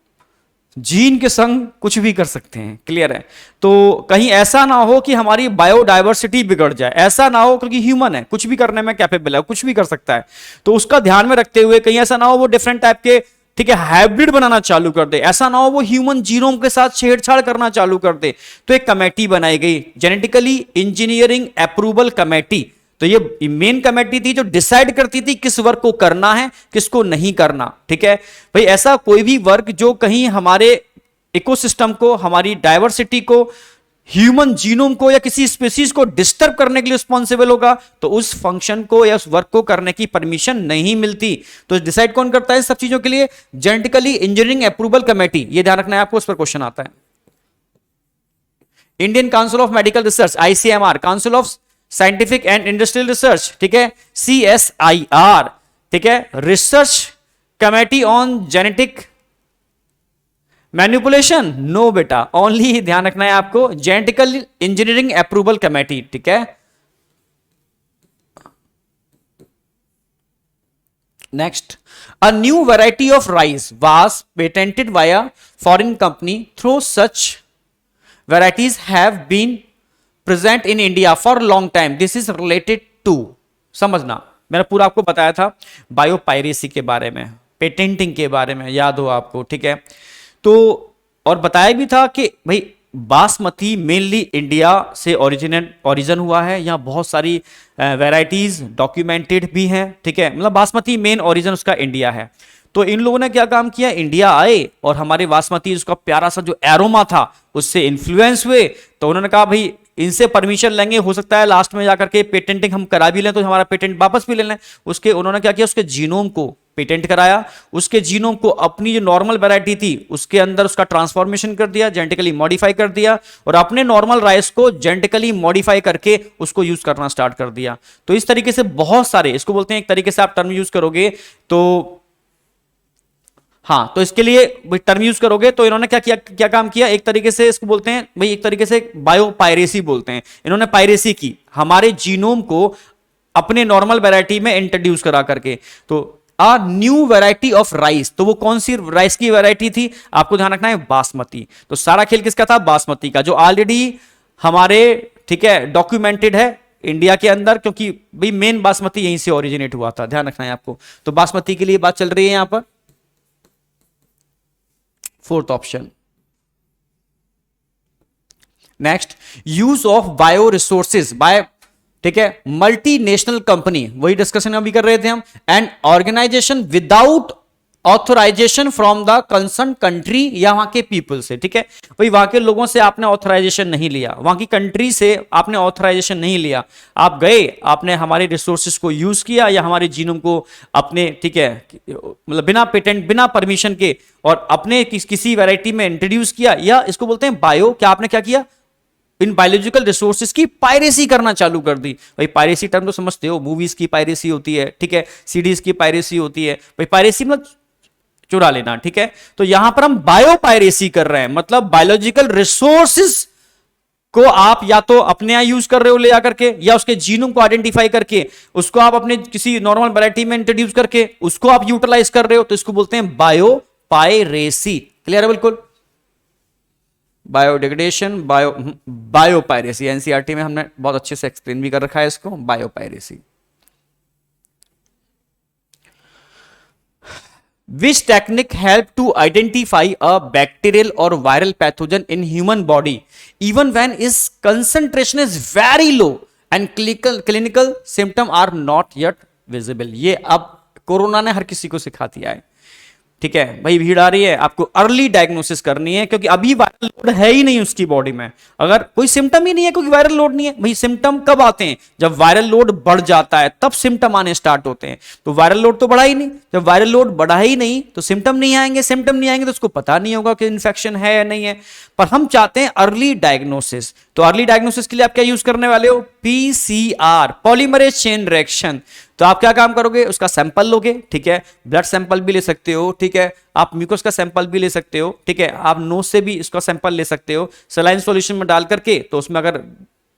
जीन के संग कुछ भी कर सकते हैं, क्लियर है। तो कहीं ऐसा ना हो कि हमारी बायोडायवर्सिटी बिगड़ जाए, ऐसा ना हो, क्योंकि ह्यूमन है, कुछ भी करने में कैपेबल है, कुछ भी कर सकता है। तो उसका ध्यान में रखते हुए कहीं ऐसा ना हो वो डिफरेंट टाइप के, ठीक है, हाइब्रिड बनाना चालू कर दे, ऐसा ना हो वो ह्यूमन जीनोम के साथ छेड़छाड़ करना चालू कर दे। तो एक कमेटी बनाई गई, जेनेटिकली इंजीनियरिंग अप्रूवल कमेटी। तो ये मेन कमेटी थी जो डिसाइड करती थी किस वर्क को करना है, किसको नहीं करना। ठीक है भाई, ऐसा कोई भी वर्क जो कहीं हमारे इकोसिस्टम को, हमारी डायवर्सिटी को, ह्यूमन जीनोम को या किसी स्पीसीज को डिस्टर्ब करने के लिए रिस्पॉन्सिबल होगा, तो उस फंक्शन को या उस वर्क को करने की परमिशन नहीं मिलती। तो डिसाइड कौन करता है सब चीजों के लिए, जेनेटिकली इंजीनियरिंग अप्रूवल कमेटी। ये ध्यान रखना है आपको, उस पर क्वेश्चन आता है। Indian council of medical research, ICMR, council of scientific and industrial research, ठीक है, CSIR, ठीक है, research committee on genetic manipulation, no बेटा, ओनली ध्यान रखना है आपको जेनेटिकल इंजीनियरिंग अप्रूवल कमेटी। ठीक है, next. A new variety of rice was patented by a foreign company through such varieties have been present in India for long time. This is related to, समझना, मैंने पूरा आपको बताया था biopiracy के बारे में, पेटेंटिंग के बारे में, याद हो आपको। ठीक है, तो और बताया भी था कि भाई बासमती मेनली इंडिया से ओरिजिन हुआ है। यहाँ बहुत सारी वैरायटीज डॉक्यूमेंटेड भी हैं। ठीक है, मतलब बासमती मेन ओरिजिन उसका इंडिया है। तो इन लोगों ने क्या काम किया, इंडिया आए और हमारे बासमती उसका प्यारा सा जो एरोमा था उससे इन्फ्लुएंस हुए। तो उन्होंने कहा भाई इनसे परमिशन लेंगे, हो सकता है लास्ट में जाकर के पेटेंटिंग हम करा भी लें तो हमारा पेटेंट वापस भी ले लें। उसके उन्होंने क्या किया, उसके जीनोम को पेटेंट कराया, उसके जीनोम को अपनी जो नॉर्मल वैरायटी थी उसके अंदर उसका ट्रांसफॉर्मेशन कर दिया, जेनेटिकली मॉडिफाई कर दिया, और अपने नॉर्मल राइस को जेनेटिकली मॉडिफाई करके उसको यूज करना स्टार्ट कर दिया। तो इस तरीके से बहुत सारे, इसको बोलते हैं एक तरीके से आप टर्म यूज करोगे तो, हाँ, तो इसके लिए टर्म यूज करोगे तो इन्होंने क्या किया, क्या काम किया, एक तरीके से इसको बोलते हैं भाई, एक तरीके से बायोपायरेसी बोलते हैं। इन्होंने पायरेसी की, हमारे जीनोम को अपने नॉर्मल वैरायटी में इंट्रोड्यूस करा करके। तो अ न्यू वैरायटी ऑफ राइस, तो वो कौन सी राइस की वैरायटी थी, आपको ध्यान रखना है बासमती। तो सारा खेल किसका था, बासमती का, जो ऑलरेडी हमारे, ठीक है, डॉक्यूमेंटेड है इंडिया के अंदर, क्योंकि भाई मेन बासमती यहीं से ओरिजिनेट हुआ था, ध्यान रखना है आपको। तो बासमती के लिए बात चल रही है यहां पर। Fourth option. Next, use of bio resources by, ठीक है, मल्टीनेशनल कंपनी, वही डिस्कशन अभी कर रहे थे हम, and organization without authorization from the concern country या वहां के पीपल से। ठीक है, भाई वहां के लोगों से आपने ऑथराइजेशन नहीं लिया, वहां की कंट्री से आपने ऑथराइजेशन नहीं लिया, आप गए, आपने हमारे रिसोर्सेज को यूज किया या हमारे जीनोम को अपने, ठीक है, मतलब बिना पेटेंट, बिना परमिशन के, और अपने किसी वैरायटी में इंट्रोड्यूस किया, या इसको बोलते हैं बायो, क्या आपने क्या किया, इन बायोलॉजिकल रिसोर्सेज की पायरेसी करना चालू कर दी। भाई पायरेसी टर्म तो समझते हो, मूवीज की पायरेसी होती है, ठीक है, सीडीज की पायरेसी होती है। भाई पायरेसी मतलब चुरा लेना। ठीक है, तो यहां पर हम बायो पायरेसी कर रहे हैं, मतलब बायोलॉजिकल रिसोर्सेज को आप या तो अपने यहां यूज कर रहे हो ले जाकर के, या उसके जीनोम को आइडेंटिफाई करके उसको आप अपने किसी नॉर्मल वैरायटी में इंट्रोड्यूस करके उसको आप यूटिलाइज कर रहे हो, तो इसको बोलते हैं बायो पायरेसी। क्लियर है बिल्कुल, बायोडिग्रेडेशन, बायोपायरेसी, एनसीईआरटी में हमने बहुत अच्छे से एक्सप्लेन भी कर रखा है इसको, biopiracy. Which technique help to identify a bacterial और viral pathogen in human body even when is concentration is very low and clinical symptom are not yet visible. ये अब कोरोना ने हर किसी को सिखा दिया है, ठीक है भाई, भीड़ आ रही है, आपको अर्ली डायग्नोसिस करनी है, क्योंकि अभी वायरल लोड है ही नहीं उसकी बॉडी में। अगर कोई सिम्टम ही नहीं है, क्योंकि वायरल लोड नहीं है भाई, सिम्टम कब आते हैं? जब वायरल लोड बढ़ जाता है तब सिम्टम आने स्टार्ट होते हैं। तो वायरल लोड तो बढ़ा ही नहीं, जब वायरल लोड बढ़ा ही नहीं तो सिम्टम नहीं आएंगे, सिम्टम नहीं आएंगे तो उसको पता नहीं होगा कि इन्फेक्शन है या नहीं है। पर हम चाहते हैं अर्ली डायग्नोसिस, तो अर्ली डायग्नोसिस के लिए आप क्या यूज करने वाले हो? PCR, polymerase chain reaction. तो आप क्या काम करोगे? उसका सैंपल लोगे, ठीक है, ब्लड सैंपल भी ले सकते हो, ठीक है, आप म्यूकस का सैंपल भी ले सकते हो, ठीक है, आप नोज से भी इसका सैंपल ले सकते हो सलाइन सॉल्यूशन में डाल करके। तो उसमें अगर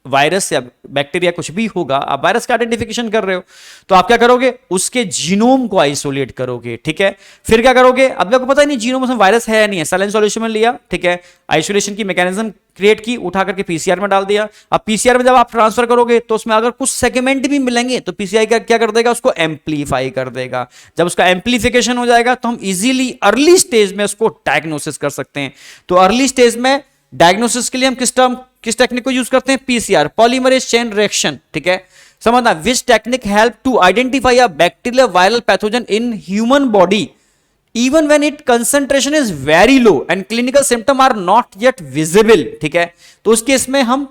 वायरस या बैक्टीरिया कुछ भी होगा, आप वायरस का आइडेंटिफिकेशन कर रहे हो, तो आप क्या करोगे? उसके जीनोम को आइसोलेट करोगे, ठीक है। फिर क्या करोगे? अब आपको पता ही नहीं जीनोम में वायरस है या नहीं है, सलाइन सॉल्यूशन में लिया, ठीक है, आइसोलेशन की मैकेनिज्म क्रिएट की, उठा करके पीसीआर में डाल दिया। अब पीसीआर में जब आप ट्रांसफर करोगे तो उसमें अगर कुछ सेगमेंट भी मिलेंगे तो पीसीआई क्या कर देगा? उसको एम्पलीफाई कर देगा। जब उसका एम्पलीफिकेशन हो जाएगा तो हम इजीली अर्ली स्टेज में उसको डायग्नोसिस कर सकते हैं। तो अर्ली स्टेज में डायग्नोसिस के लिए हम किस टेक्निक को यूज करते हैं? पीसीआर, पॉलीमरेज चेन रिएक्शन, ठीक है। समझना, which technique help to identify a bacterial viral pathogen in human body even when it concentration is very low and clinical symptom are not yet visible, ठीक है। तो उस case में हम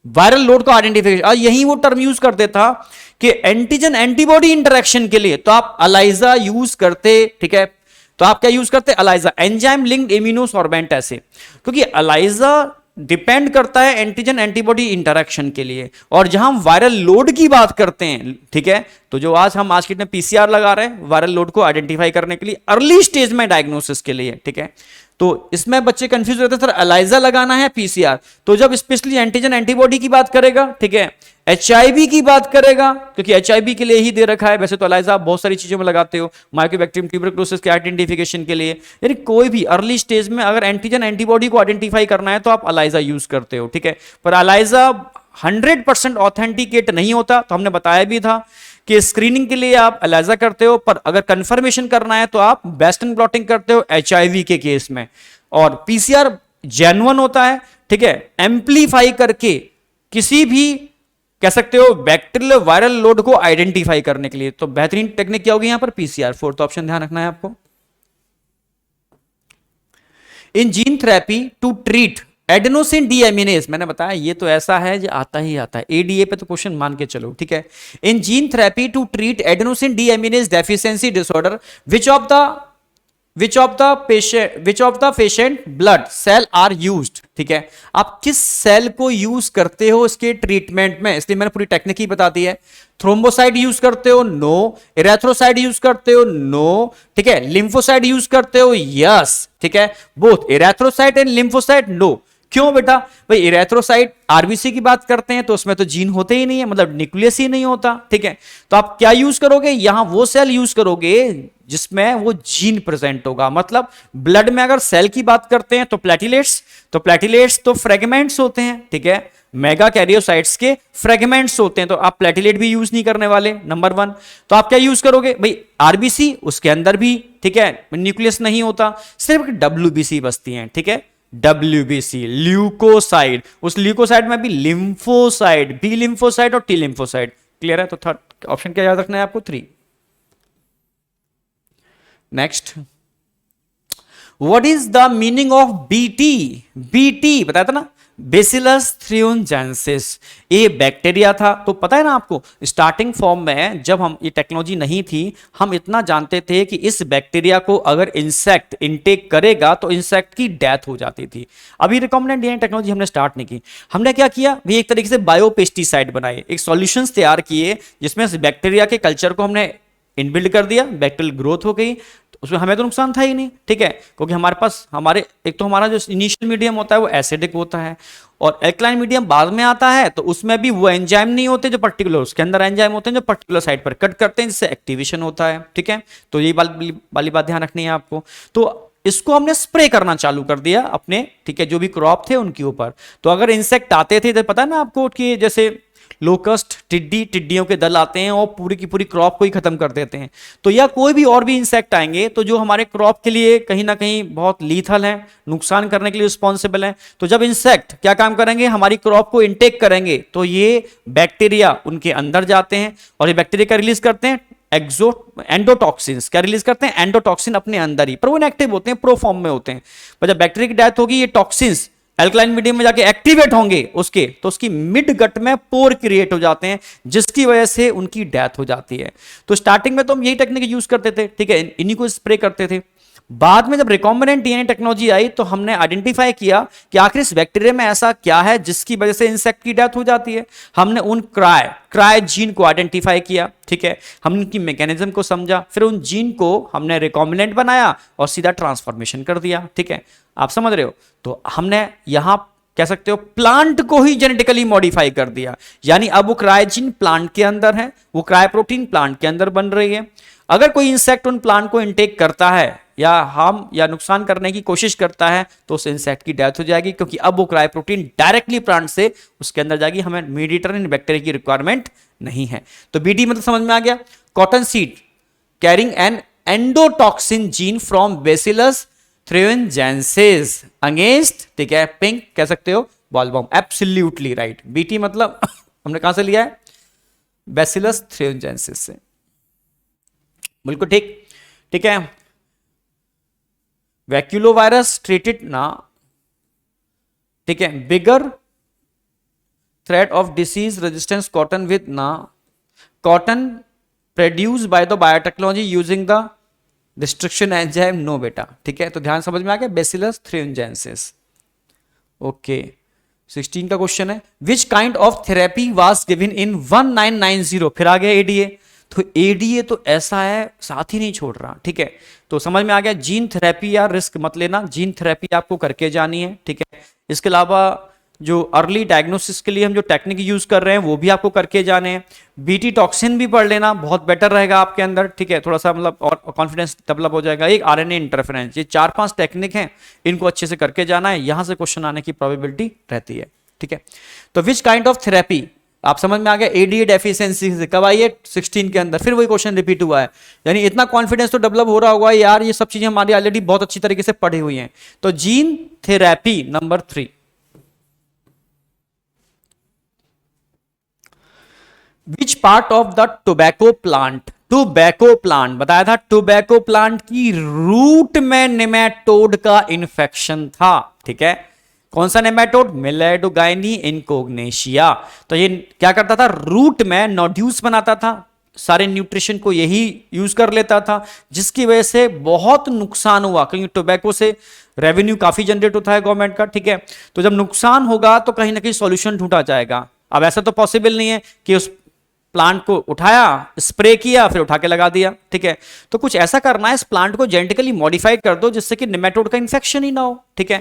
viral load को आइडेंटिफिकेशन, यही वो टर्म यूज करते था कि एंटीजन एंटीबॉडी इंटरेक्शन के लिए तो आप अलाइजा यूज करते, ठीक है। तो आप क्या यूज करते? अलाइजा, एंजाइम लिंक्ड इम्यूनोसॉर्बेंट, ऐसे, क्योंकि अलाइजा डिपेंड करता है एंटीजन एंटीबॉडी इंटरेक्शन के लिए। और जहां हम वायरल लोड की बात करते हैं, ठीक है, तो जो हम आज के दिन पीसीआर लगा रहे हैं वायरल लोड को आइडेंटिफाई करने के लिए अर्ली स्टेज में डायग्नोसिस के लिए, ठीक है। तो इसमें बच्चे कंफ्यूज रहते हैं, सर अलाइजा लगाना है पीसीआर, तो जब स्पेशली एंटीजन एंटीबॉडी की बात करेगा, ठीक है, एचआईवी की बात करेगा, क्योंकि एचआईवी के लिए ही दे रखा है, वैसे तो अलाइजा आप बहुत सारी चीजों में लगाते हो, माइकोबैक्टीरियम ट्यूबरकुलोसिस के आइडेंटिफिकेशन के लिए, यानी कोई भी अर्ली स्टेज में अगर एंटीजन एंटीबॉडी को आइडेंटिफाई करना है तो आप अलाइजा यूज करते हो, ठीक है। पर अलाइजा 100% ऑथेंटिकेट नहीं होता, तो हमने बताया भी था कि स्क्रीनिंग के लिए आप एलाइजा करते हो, पर अगर कंफर्मेशन करना है तो आप वेस्टर्न ब्लॉटिंग करते हो एचआईवी के केस में। और पीसीआर जेन्युइन होता है, ठीक है, एम्पलीफाई करके किसी भी कह सकते हो बैक्टीरियल वायरल लोड को आइडेंटिफाई करने के लिए। तो बेहतरीन टेक्निक क्या होगी यहां पर? पीसीआर। फोर्थ ऑप्शन ध्यान रखना है आपको। In gene therapy to treat adenosine deaminase, मैंने बताया ये तो ऐसा है जो आता ही आता है, एडीए पे तो क्वेश्चन मान के चलो, ठीक है। In gene therapy to treat adenosine deaminase deficiency disorder which of the patient blood cell are used, ठीक है। आप किस सेल को यूज करते हो इसके ट्रीटमेंट में, इसलिए मैंने पूरी टेक्निक ही बता दी है। थ्रोम्बोसाइड यूज करते हो? नो। इरेथ्रोसाइड यूज करते हो? नो, ठीक है। लिम्फोसाइड यूज करते हो? यस, ठीक है। Both erythrocyte and lymphocyte? No. क्यों बेटा? भाई इरेथ्रोसाइट आरबीसी की बात करते हैं तो उसमें तो जीन होते ही नहीं है, मतलब न्यूक्लियस ही नहीं होता, ठीक है। तो आप क्या यूज करोगे? यहां वो सेल यूज करोगे जिसमें वो जीन प्रेजेंट होगा। मतलब ब्लड में अगर सेल की बात करते हैं तो प्लेटिलेट्स तो फ्रेगमेंट्स होते हैं, ठीक है, मेगा कैरियोसाइट्स के फ्रेगमेंट्स होते हैं, तो आप प्लेटिलेट भी यूज नहीं करने वाले, नंबर 1। तो आप क्या यूज करोगे? भाई आरबीसी, उसके अंदर भी, ठीक है, न्यूक्लियस नहीं होता, सिर्फ डब्ल्यूबीसी बसती हैं, ठीक है, डब्ल्यूबीसी, ल्यूकोसाइड, उस ल्यूकोसाइड में भी लिम्फोसाइड, बी लिम्फोसाइड और टी लिम्फोसाइड। क्लियर है? तो थर्ड ऑप्शन क्या याद रखना है आपको? 3। Next, what is the meaning of BT? BT बताया था ना, बेसिलस थ्रियोजेंसिस, ये बैक्टीरिया था। तो पता है ना आपको, स्टार्टिंग फॉर्म में जब हम ये टेक्नोलॉजी नहीं थी, हम इतना जानते थे कि इस बैक्टीरिया को अगर इंसेक्ट इनटेक करेगा तो इंसेक्ट की डेथ हो जाती थी। अभी रिकॉम्बिनेंट डीएनए टेक्नोलॉजी हमने स्टार्ट नहीं की। हमने क्या किया भी, एक तरीके से बायोपेस्टिसाइड बनाए, एक सॉल्यूशंस तैयार किए जिसमें इस बैक्टीरिया के कल्चर को हमने इनबिल्ड कर दिया, बैक्टीरियल ग्रोथ हो गई, तो उसमें हमें तो नुकसान था ही नहीं, ठीक है, क्योंकि हमारे पास एक तो हमारा जो इनिशियल मीडियम होता है वो एसिडिक होता है, और एल्कलाइन मीडियम बाद में आता है, तो उसमें भी वो एंजाइम नहीं होते जो पर्टिकुलर, उसके अंदर एंजाइम होते हैं जो पर्टिकुलर साइड पर कट करते हैं, जिससे एक्टिवेशन होता है, ठीक है। तो ये वाली बात ध्यान रखनी है आपको। तो इसको हमने स्प्रे करना चालू कर दिया अपने, ठीक है, जो भी क्रॉप थे उनके ऊपर। तो अगर इंसेक्ट आते थे तो पता ना आपको कि जैसे लोकस्ट टिड्डियों के दल आते हैं और पूरी की पूरी क्रॉप को ही खत्म कर देते हैं। तो या कोई भी और भी इंसेक्ट आएंगे तो जो हमारे क्रॉप के लिए कहीं ना कहीं बहुत लीथल है, नुकसान करने के लिए रिस्पॉन्सिबल है। तो जब इंसेक्ट क्या काम करेंगे, हमारी क्रॉप को इंटेक करेंगे, तो ये बैक्टीरिया उनके अंदर जाते हैं और ये बैक्टीरिया क्या रिलीज करते हैं, एंडोटॉक्सिन्स। क्या रिलीज करते हैं, एंडोटॉक्सिन अपने अंदर ही, पर वो इनएक्टिव होते हैं, प्रोफॉर्म में होते हैं। पर जब बैक्टीरिया की डेथ होगी, ये टॉक्सिन्स एल्कलाइन मीडियम में जाके एक्टिवेट होंगे उसके, तो उसकी मिड गट में पोर क्रिएट हो जाते हैं, जिसकी वजह से उनकी डेथ हो जाती है। तो स्टार्टिंग में तो हम यही टेक्निक यूज करते थे, ठीक है, इन्हीं को स्प्रे करते थे। बाद में जब रिकॉम्बिनेंट डीएनए टेक्नोलॉजी आई तो हमने आइडेंटिफाई किया कि आखिर इस बैक्टीरिया में ऐसा क्या है जिसकी वजह से इंसेक्ट की डेथ हो जाती है। हमने उन क्राय जीन को आइडेंटिफाई किया, ठीक है, हमने उनकी मैकेनिज्म को समझा, फिर उन जीन को हमने रिकॉम्बिनेंट बनाया और सीधा ट्रांसफॉर्मेशन कर दिया, ठीक है, आप समझ रहे हो। तो हमने यहां कह सकते हो प्लांट को ही जेनेटिकली मॉडिफाई कर दिया, यानी अब वो क्रायोजीन प्लांट के अंदर है, वो क्रायो प्रोटीन प्लांट के अंदर बन रही है। अगर कोई इंसेक्ट उन प्लांट को इनटेक करता है या हार्म या नुकसान करने की कोशिश करता है तो उस इंसेक्ट की डेथ हो जाएगी, क्योंकि अब वो क्रायो प्रोटीन डायरेक्टली प्लांट से उसके अंदर जाएगी, हमें मीडिएटर इन बैक्टीरिया की रिक्वायरमेंट नहीं है। तो बीटी मतलब समझ में आ गया, cotton seed carrying an endotoxin gene from bacillus thuringiensis against, ठीक है, पिंक कह सकते हो बॉलवर्म, एब्सोल्युटली राइट। बीटी मतलब हमने कहां से लिया है, बेसिलस थ्रियोजेंसिस से, बिल्कुल ठीक, ठीक है। वैक्यूलोवायरस ट्रीटेड ना, ठीक है, bigger threat of disease resistance cotton with ना cotton produce by the biotechnology using the destruction enzyme, no बेटा, ठीक है। तो ध्यान समझ में आ गया, बेसिलस थ्रियोजेंसिस, ओके। 16 का क्वेश्चन है, which kind of therapy was given in 1990, फिर आ गया एडीए। तो एडीए तो ऐसा है साथ ही नहीं छोड़ रहा, ठीक है। तो समझ में आ गया, जीन थेरेपी या रिस्क मत लेना, जीन थेरेपी आपको करके जानी है, ठीक है। इसके अलावा जो अर्ली डायग्नोसिस के लिए हम जो टेक्निक यूज कर रहे हैं वो भी आपको करके जाने हैं। बीटी टॉक्सिन भी पढ़ लेना, बहुत बेटर रहेगा आपके अंदर, ठीक है, थोड़ा सा मतलब और कॉन्फिडेंस डेवलप हो जाएगा। एक आरएनए इंटरफेरेंस, ये 4-5 टेक्निक हैं, इनको अच्छे से करके जाना है, यहां से क्वेश्चन आने की प्रोबेबिलिटी रहती है, ठीक है। तो विच काइंड ऑफ थेरेपी, आप समझ में आ गया, एडीए डेफिशिएंसी से कब आई है, 16 के अंदर, फिर वही क्वेश्चन रिपीट हुआ है, यानी इतना कॉन्फिडेंस तो डेवलप हो रहा होगा यार, ये सब चीजें हमारी ऑलरेडी बहुत अच्छी तरीके से पढ़ी हुई हैं। तो gene therapy number 3, which part of the tobacco plant, tobacco plant बताया था, टोबैको प्लांट की रूट में नेमेटोड का इन्फेक्शन था, ठीक है। कौन सा नेमेटोड, मिलेडोगाइनी इनकोग्नेशिया। तो ये क्या करता था, रूट में नोड्यूल्स बनाता था, सारे न्यूट्रिशन को यही यूज कर लेता था, जिसकी वजह से बहुत नुकसान हुआ, क्योंकि टोबैको से रेवेन्यू काफी जनरेट होता है गवर्नमेंट का, ठीक है। तो जब नुकसान होगा तो कहीं ना कहीं सॉल्यूशन ढूंढा जाएगा। अब ऐसा तो पॉसिबल नहीं है कि उस प्लांट को उठाया, स्प्रे किया, फिर उठा के लगा दिया, ठीक है। तो कुछ ऐसा करना है, इस प्लांट को जेनेटिकली मॉडिफाइड कर दो जिससे कि नेमेटोड का इन्फेक्शन ही ना हो, ठीक है।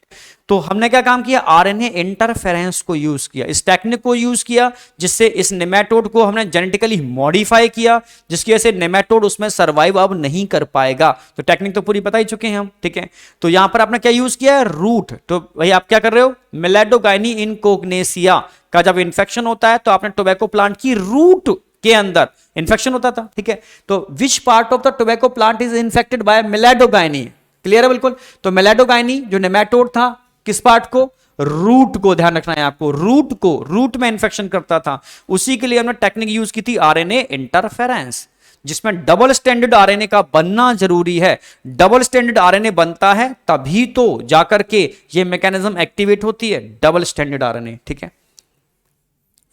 तो हमने क्या काम किया, आरएनए इंटरफेरेंस को यूज किया, इस टेक्निक को यूज किया, जिससे इस नेमेटोड को हमने जेनेटिकली मॉडिफाई किया, जिसकी वजह से नेमेटोड उसमें सर्वाइव अब नहीं कर पाएगा। तो टेक्निक तो पूरी बता ही चुके हैं हम, ठीक है। तो यहां पर आपने क्या यूज किया है, रूट। तो भाई आप क्या कर रहे हो, मिलेडोगाइनी इनकोग्नेशिया का जब इन्फेक्शन होता है तो आपने टोबैको प्लांट की रूट के अंदर इन्फेक्शन होता था, ठीक है। तो which part of the tobacco plant is infected by meloidogyne, clear है बिल्कुल। तो मिलेडोगाइनी जो नेमेटोड था, किस पार्ट को, रूट को, ध्यान रखना है आपको, रूट को, रूट में इंफेक्शन करता था। उसी के लिए हमने टेक्निक यूज की थी आरएनए इंटरफेरेंस, जिसमें डबल स्टैंडर्ड आरएनए का बनना जरूरी है। डबल स्टैंडर्ड आरएनए बनता है तभी तो जाकर के ये मैकेनिज्म एक्टिवेट होती है, डबल स्टैंडर्ड आरएनए, ठीक है।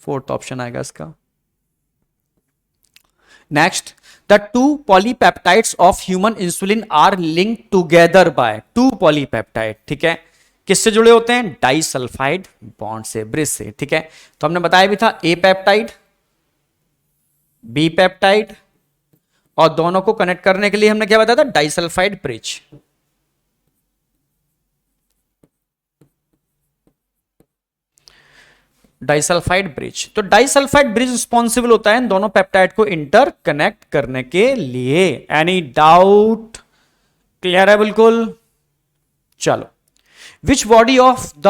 4th ऑप्शन आएगा इसका। Next, the 2 polypeptides of human insulin are linked together by 2 polypeptide, ठीक है। किससे जुड़े होते हैं, डाइसल्फाइड बॉन्ड से, ब्रिज से, ठीक है। तो हमने बताया भी था ए पेप्टाइड, बी पेप्टाइड, और दोनों को कनेक्ट करने के लिए हमने क्या बताया था, डाइसल्फाइड ब्रिज। डाइसल्फाइड ब्रिज, तो डाइसल्फाइड ब्रिज रिस्पॉन्सिबल होता है इन दोनों पेप्टाइड को इंटर कनेक्ट करने के लिए। एनी डाउट, क्लियर है बिल्कुल। चलो, which body of the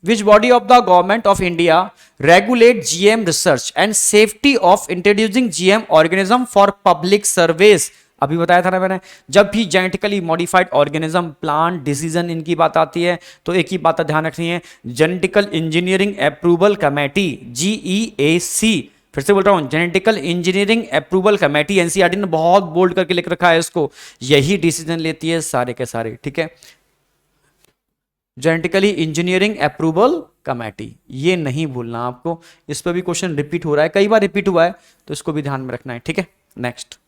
Which body of the government of India regulate GM research and safety of introducing GM organism for public service? अभी बताया था ना मैंने, जब भी genetically modified organism, plant, decision इनकी बात आती है तो एक ही बात ध्यान रखनी है, genetical engineering approval committee, GEAC, फिर से बोल रहा हूं, genetical engineering approval committee, NCERT ने बहुत बोल्ड करके लिख रखा है इसको, यही डिसीजन लेती है सारे के सारे, ठीक है। जेनेटिकली इंजीनियरिंग अप्रूवल कमेटी, ये नहीं भूलना आपको, इस पर भी क्वेश्चन रिपीट हो रहा है, कई बार रिपीट हुआ है, तो इसको भी ध्यान में रखना है, ठीक है। Next,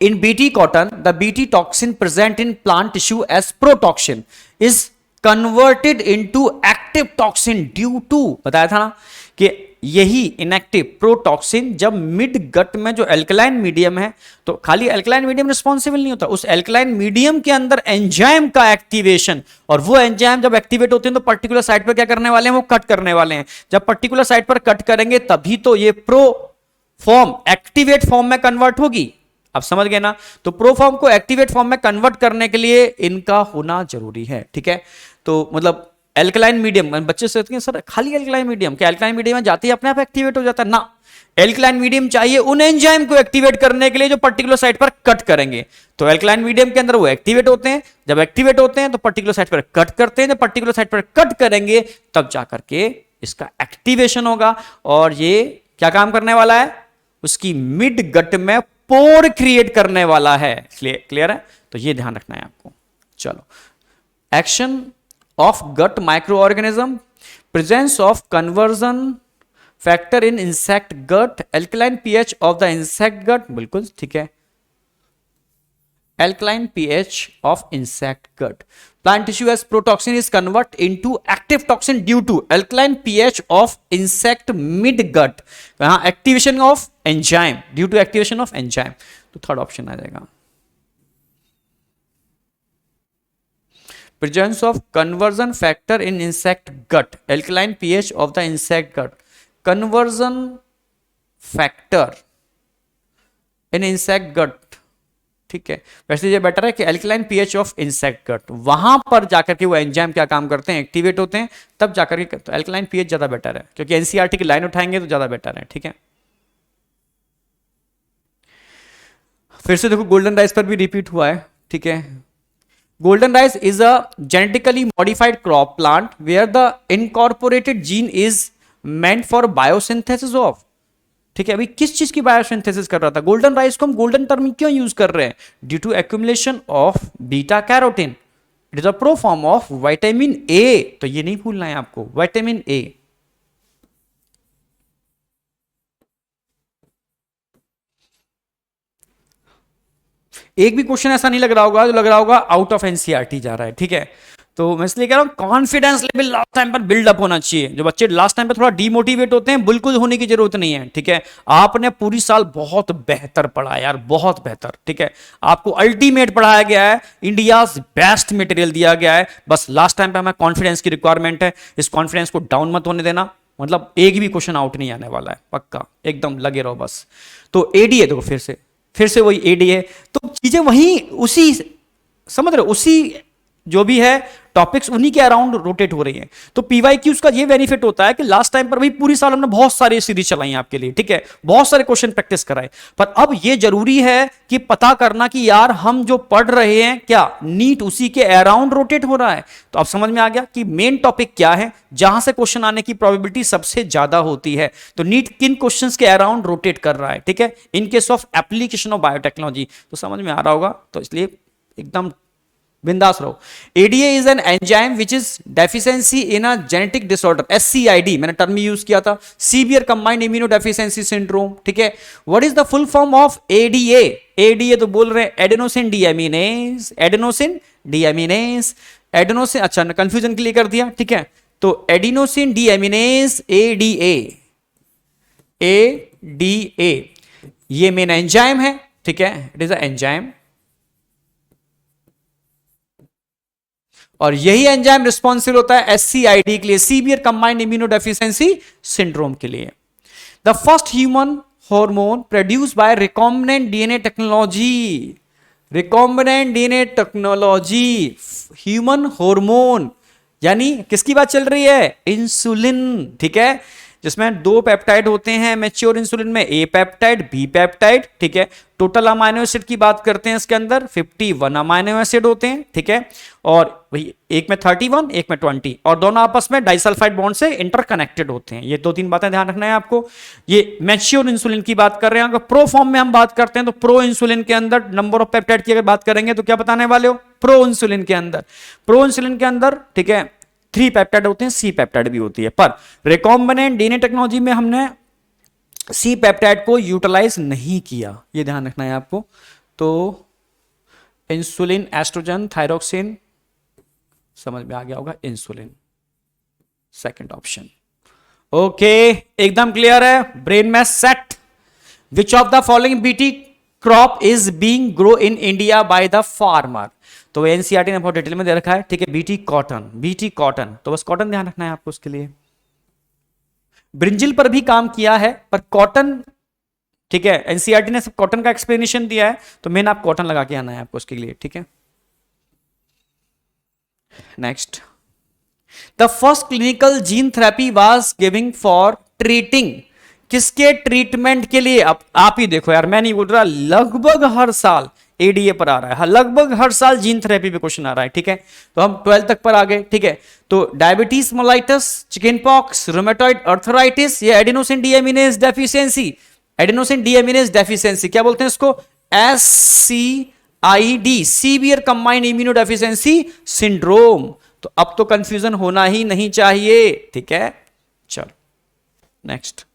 in BT cotton, the BT toxin present in plant tissue as protoxin is converted into active toxin due to, बताया था ना कि यही इनएक्टिव प्रोटॉक्सिन जब मिड गट में जो एल्कलाइन मीडियम है, तो खाली एल्कलाइन मीडियम रिस्पॉन्सिबल नहीं होता, उस एल्कलाइन मीडियम के अंदर एंजाइम का एक्टिवेशन, और वो एंजाइम जब एक्टिवेट होते हैं तो पर्टिकुलर साइट पर क्या करने वाले हैं, वो कट करने वाले हैं, जब पर्टिकुलर साइट पर कट करेंगे तभी तो ये प्रो फॉर्म एक्टिवेट फॉर्म में कन्वर्ट होगी। आप समझ गए ना, तो प्रो फॉर्म को एक्टिवेट फॉर्म में कन्वर्ट करने के लिए इनका होना जरूरी है, ठीक है। तो मतलब एल्कलाइन मीडियम, बच्चे सोचते हैं सर खाली एल्कलाइन मीडियम, क्या एल्कलाइन मीडियम में जाते ही अपने आप एक्टिवेट हो जाता है ना, एल्कलाइन मीडियम चाहिए उन एंजाइम को एक्टिवेट करने के लिए जो पर्टिकुलर साइट पर कट करेंगे, तो एल्कलाइन मीडियम के अंदर वो एक्टिवेट होते हैं, जब एक्टिवेट होते हैं तो पर्टिकुलर साइट पर कट करते हैं, जब पर्टिकुलर साइट पर कट करेंगे तब जाकर के इसका एक्टिवेशन होगा, और ये क्या काम करने वाला है, उसकी मिड गट में पोर क्रिएट करने वाला है। क्लियर है, तो ये ध्यान रखना है आपको। चलो, action of gut micro organism, presence of conversion factor in insect gut, alkaline pH of the insect gut, बिल्कुल ठीक है, alkaline pH of insect gut. Plant tissue as protoxin is convert into active toxin due to alkaline pH of insect midgut. यहाँ activation of enzyme, due to activation of enzyme. तो third option आ जाएगा। Presence of conversion factor in insect gut, alkaline pH of the insect gut. Conversion factor in insect gut, ठीक है। वैसे ये better है कि alkaline pH of insect gut, वहां पर जाकर के वो एंजाइम क्या काम करते हैं, एक्टिवेट होते हैं, तब जाकर के, तो एल्कलाइन पीएच ज्यादा बेटर है, क्योंकि एनसीईआरटी की लाइन उठाएंगे तो ज्यादा बेटर है, ठीक है। फिर से देखो, गोल्डन राइस पर भी रिपीट हुआ है, ठीक है। Golden rice is a genetically modified crop plant where the incorporated gene is meant for biosynthesis of, ठीक है। अभी किस चीज की बायोसिंथेसिस कर रहा था, गोल्डन राइस को हम गोल्डन टर्म क्यों यूज कर रहे हैं, due to accumulation of beta carotene, it is a pro form of vitamin A, तो ये नहीं भूलना है आपको, विटामिन ए। एक भी क्वेश्चन ऐसा नहीं लग रहा होगा जो लग रहा होगा आउट ऑफ एनसीईआरटी जा रहा है, ठीक है। तो मैं इसलिए कह रहा हूं कॉन्फिडेंस लेवल लास्ट टाइम पर बिल्डअप होना चाहिए, जो बच्चे लास्ट टाइम पर थोड़ा डीमोटिवेट होते हैं बिल्कुल होने की जरूरत नहीं है, ठीक है। आपने पूरी साल बहुत बेहतर पढ़ा यार, बहुत बेहतर, ठीक है। आपको अल्टीमेट पढ़ाया गया है, इंडिया बेस्ट मटेरियल दिया गया है, बस लास्ट टाइम पे हमें कॉन्फिडेंस की रिक्वायरमेंट है, इस कॉन्फिडेंस को डाउन मत होने देना, मतलब एक भी क्वेश्चन आउट नहीं आने वाला है, पक्का एकदम लगे रहो बस। तो एडीए देखो, फिर से वही एडीए, तो चीजें वही उसी, समझ रहे हो, उसी जो भी है टॉपिक्स उन्हीं के अराउंड रोटेट हो रही हैं। तो पीवाईक्यूज का ये बेनिफिट होता है कि लास्ट टाइम पर भी पूरी साल हमने बहुत सारी सीरीज चलाई आपके लिए, ठीक है, बहुत सारे क्वेश्चन प्रैक्टिस कराए, पर अब ये जरूरी है कि पता करना कि यार हम जो पढ़ रहे हैं क्या नीट उसी के अराउंड रोटेट हो रहा है। तो अब समझ में आ गया कि मेन टॉपिक क्या है, जहां से क्वेश्चन आने की प्रोबेबिलिटी सबसे ज्यादा होती है, तो नीट किन क्वेश्चंस के अराउंड रोटेट कर रहा है, ठीक है, इन case of application of biotechnology. तो समझ में आ रहा होगा, तो इसलिए एकदम बिंदास रहो। ADA is an enzyme which is deficiency in a genetic disorder, SCID मैंने टर्म यूज किया था, severe combined immuno deficiency syndrome, ठीक है। What is the full form of ADA, ADA तो बोल रहे हैं adenosine deaminase, adenosine deaminase, adenosine, अच्छा कंफ्यूजन के लिए कर दिया, ठीक है। तो एडिनोसिन डीएमिनेज एडीए, एडीए ये मेन एंजाइम है, ठीक है, इट इज अ एंजाइम, और यही एंजाइम रिस्पॉन्सिबल होता है एससीआईडी के लिए, सीवियर कंबाइंड इम्यूनोडेफिशिएंसी सिंड्रोम के लिए। The first human hormone produce by recombinant DNA technology, recombinant DNA technology, human hormone, यानी किसकी बात चल रही है? इंसुलिन, ठीक है, जिसमें दो पेप्टाइड होते हैं मैच्योर इंसुलिन में, ए पेप्टाइड बी पेप्टाइड, ठीक है। टोटल अमाइनो एसिड की बात करते हैं इसके अंदर 51 अमाइनो एसिड होते हैं, ठीक है। और भाई एक में 31 एक में 20, और दोनों आपस में डाइसल्फाइड बॉन्ड से इंटरकनेक्टेड होते हैं। ये दो तीन बातें ध्यान रखना है आपको। ये मैच्योर इंसुलिन की बात कर रहे हैं। अगर प्रो फॉर्म में हम बात करते हैं तो प्रो इंसुलिन के अंदर नंबर ऑफ पेप्टाइड की अगर बात करेंगे तो क्या बताने वाले हो? प्रो इंसुलिन के अंदर, प्रो इंसुलिन के अंदर, ठीक है, 3 पेप्टाइड होते हैं, सी पेप्टाइड भी होती है। पर रिकॉम्बिनेंट डीएनए टेक्नोलॉजी में हमने सी पेप्टाइड को यूटिलाइज नहीं किया, ये ध्यान रखना है आपको। तो इंसुलिन, एस्ट्रोजन, थायरोक्सिन, समझ में आ गया होगा, इंसुलिन सेकंड ऑप्शन। ओके, एकदम क्लियर है, ब्रेन में set. Which of the following BT crop is being grow in India by the farmer? तो एनसीईआरटी ने बहुत डिटेल में दे रखा है, ठीक है, बीटी कॉटन, बीटी कॉटन, तो बस कॉटन ध्यान रखना है आपको उसके लिए। ब्रिंजिल पर भी काम किया है पर कॉटन, ठीक है, एनसीईआरटी ने सब कॉटन का एक्सप्लेनेशन दिया है, तो मेन आप कॉटन लगा के आना है आपको उसके लिए, ठीक है। Next, the first clinical gene therapy was giving for treating, किसके ट्रीटमेंट के लिए? आप ही देखो यार, मैं नहीं बोल रहा, लगभग हर साल एडीए पर आ रहा है, हाँ, लगभग हर साल जीन थेरेपी पे क्वेश्चन आ रहा है, ठीक है। तो हम 12 तक पर आ गए, ठीक है। तो diabetes mellitus, chicken pox, rheumatoid arthritis या adenosine deaminase deficiency? Adenosine deaminase deficiency क्या बोलते हैं इसको? SCID, severe combined immuno deficiency syndrome. तो अब तो कंफ्यूजन होना ही नहीं चाहिए, ठीक है। चलो next,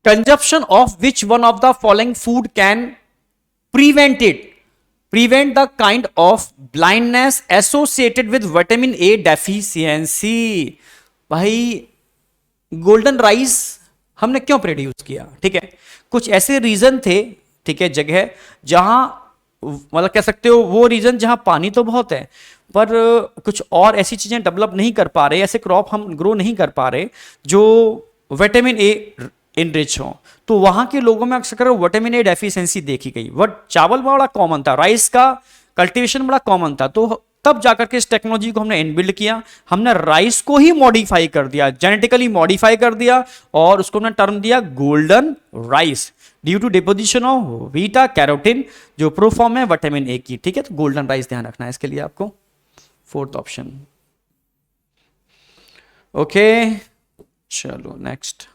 consumption of which one of the following food can prevent the kind of blindness associated with vitamin A deficiency? भाई गोल्डन राइस हमने क्यों प्रोड्यूस किया, ठीक है, कुछ ऐसे रीजन थे, ठीक है, जगह जहां, मतलब कह सकते हो वो रीजन जहां पानी तो बहुत है पर कुछ और ऐसी चीजें डेवलप नहीं कर पा रहे, ऐसे क्रॉप हम ग्रो नहीं कर पा रहे जो विटामिन ए इनरिच हो, तो वहां के लोगों में अक्सर विटामिन ए डेफिशिएंसी देखी गई। बट चावल बड़ा कॉमन था, राइस का कल्टीवेशन बड़ा कॉमन था, तो तब जाकर के इस टेक्नोलॉजी को हमने इनबिल्ड किया, हमने राइस को ही मॉडिफाई कर दिया, जेनेटिकली मॉडिफाई कर दिया, और उसको हमने टर्म दिया golden rice, due to deposition of beta carotene, जो प्रो फॉर्म है विटामिन ए की, ठीक है। तो गोल्डन राइस ध्यान रखना है इसके लिए आपको, फोर्थ ऑप्शन। ओके, चलो next,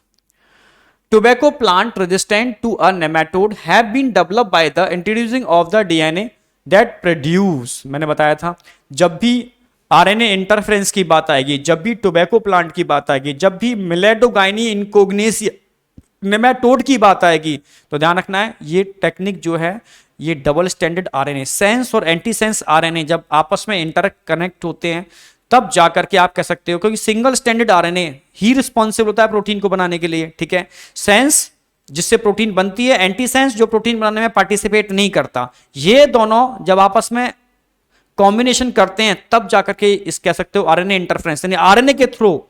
tobacco plant resistant to a nematode have been developed by the introducing of the DNA that produce, मैंने बताया था जब भी आरएनए इंटरफेरेंस की बात आएगी, जब भी टोबैको प्लांट की बात आएगी, जब भी मिलेडोगाइनी इनकोग्नेसिया नेमाटोड की बात आएगी, तो ध्यान रखना है ये टेक्निक जो है, ये डबल स्टैंडर्ड आरएनए, सेंस और एंटी सेंस आरएनए जब आपस में इंटर कनेक्ट होते हैं तब जाकर के आप कह सकते हो, क्योंकि सिंगल स्टैंडर्ड आरएनए ही रिस्पॉन्सिबल होता है प्रोटीन को बनाने के लिए, ठीक है। सेंस जिससे प्रोटीन बनती है, एंटी सेंस जो प्रोटीन बनाने में पार्टिसिपेट नहीं करता, ये दोनों जब आपस में कॉम्बिनेशन करते हैं तब जाकर के इस कह सकते हो आरएनए इंटरफेरेंस, यानी आरएनए के थ्रू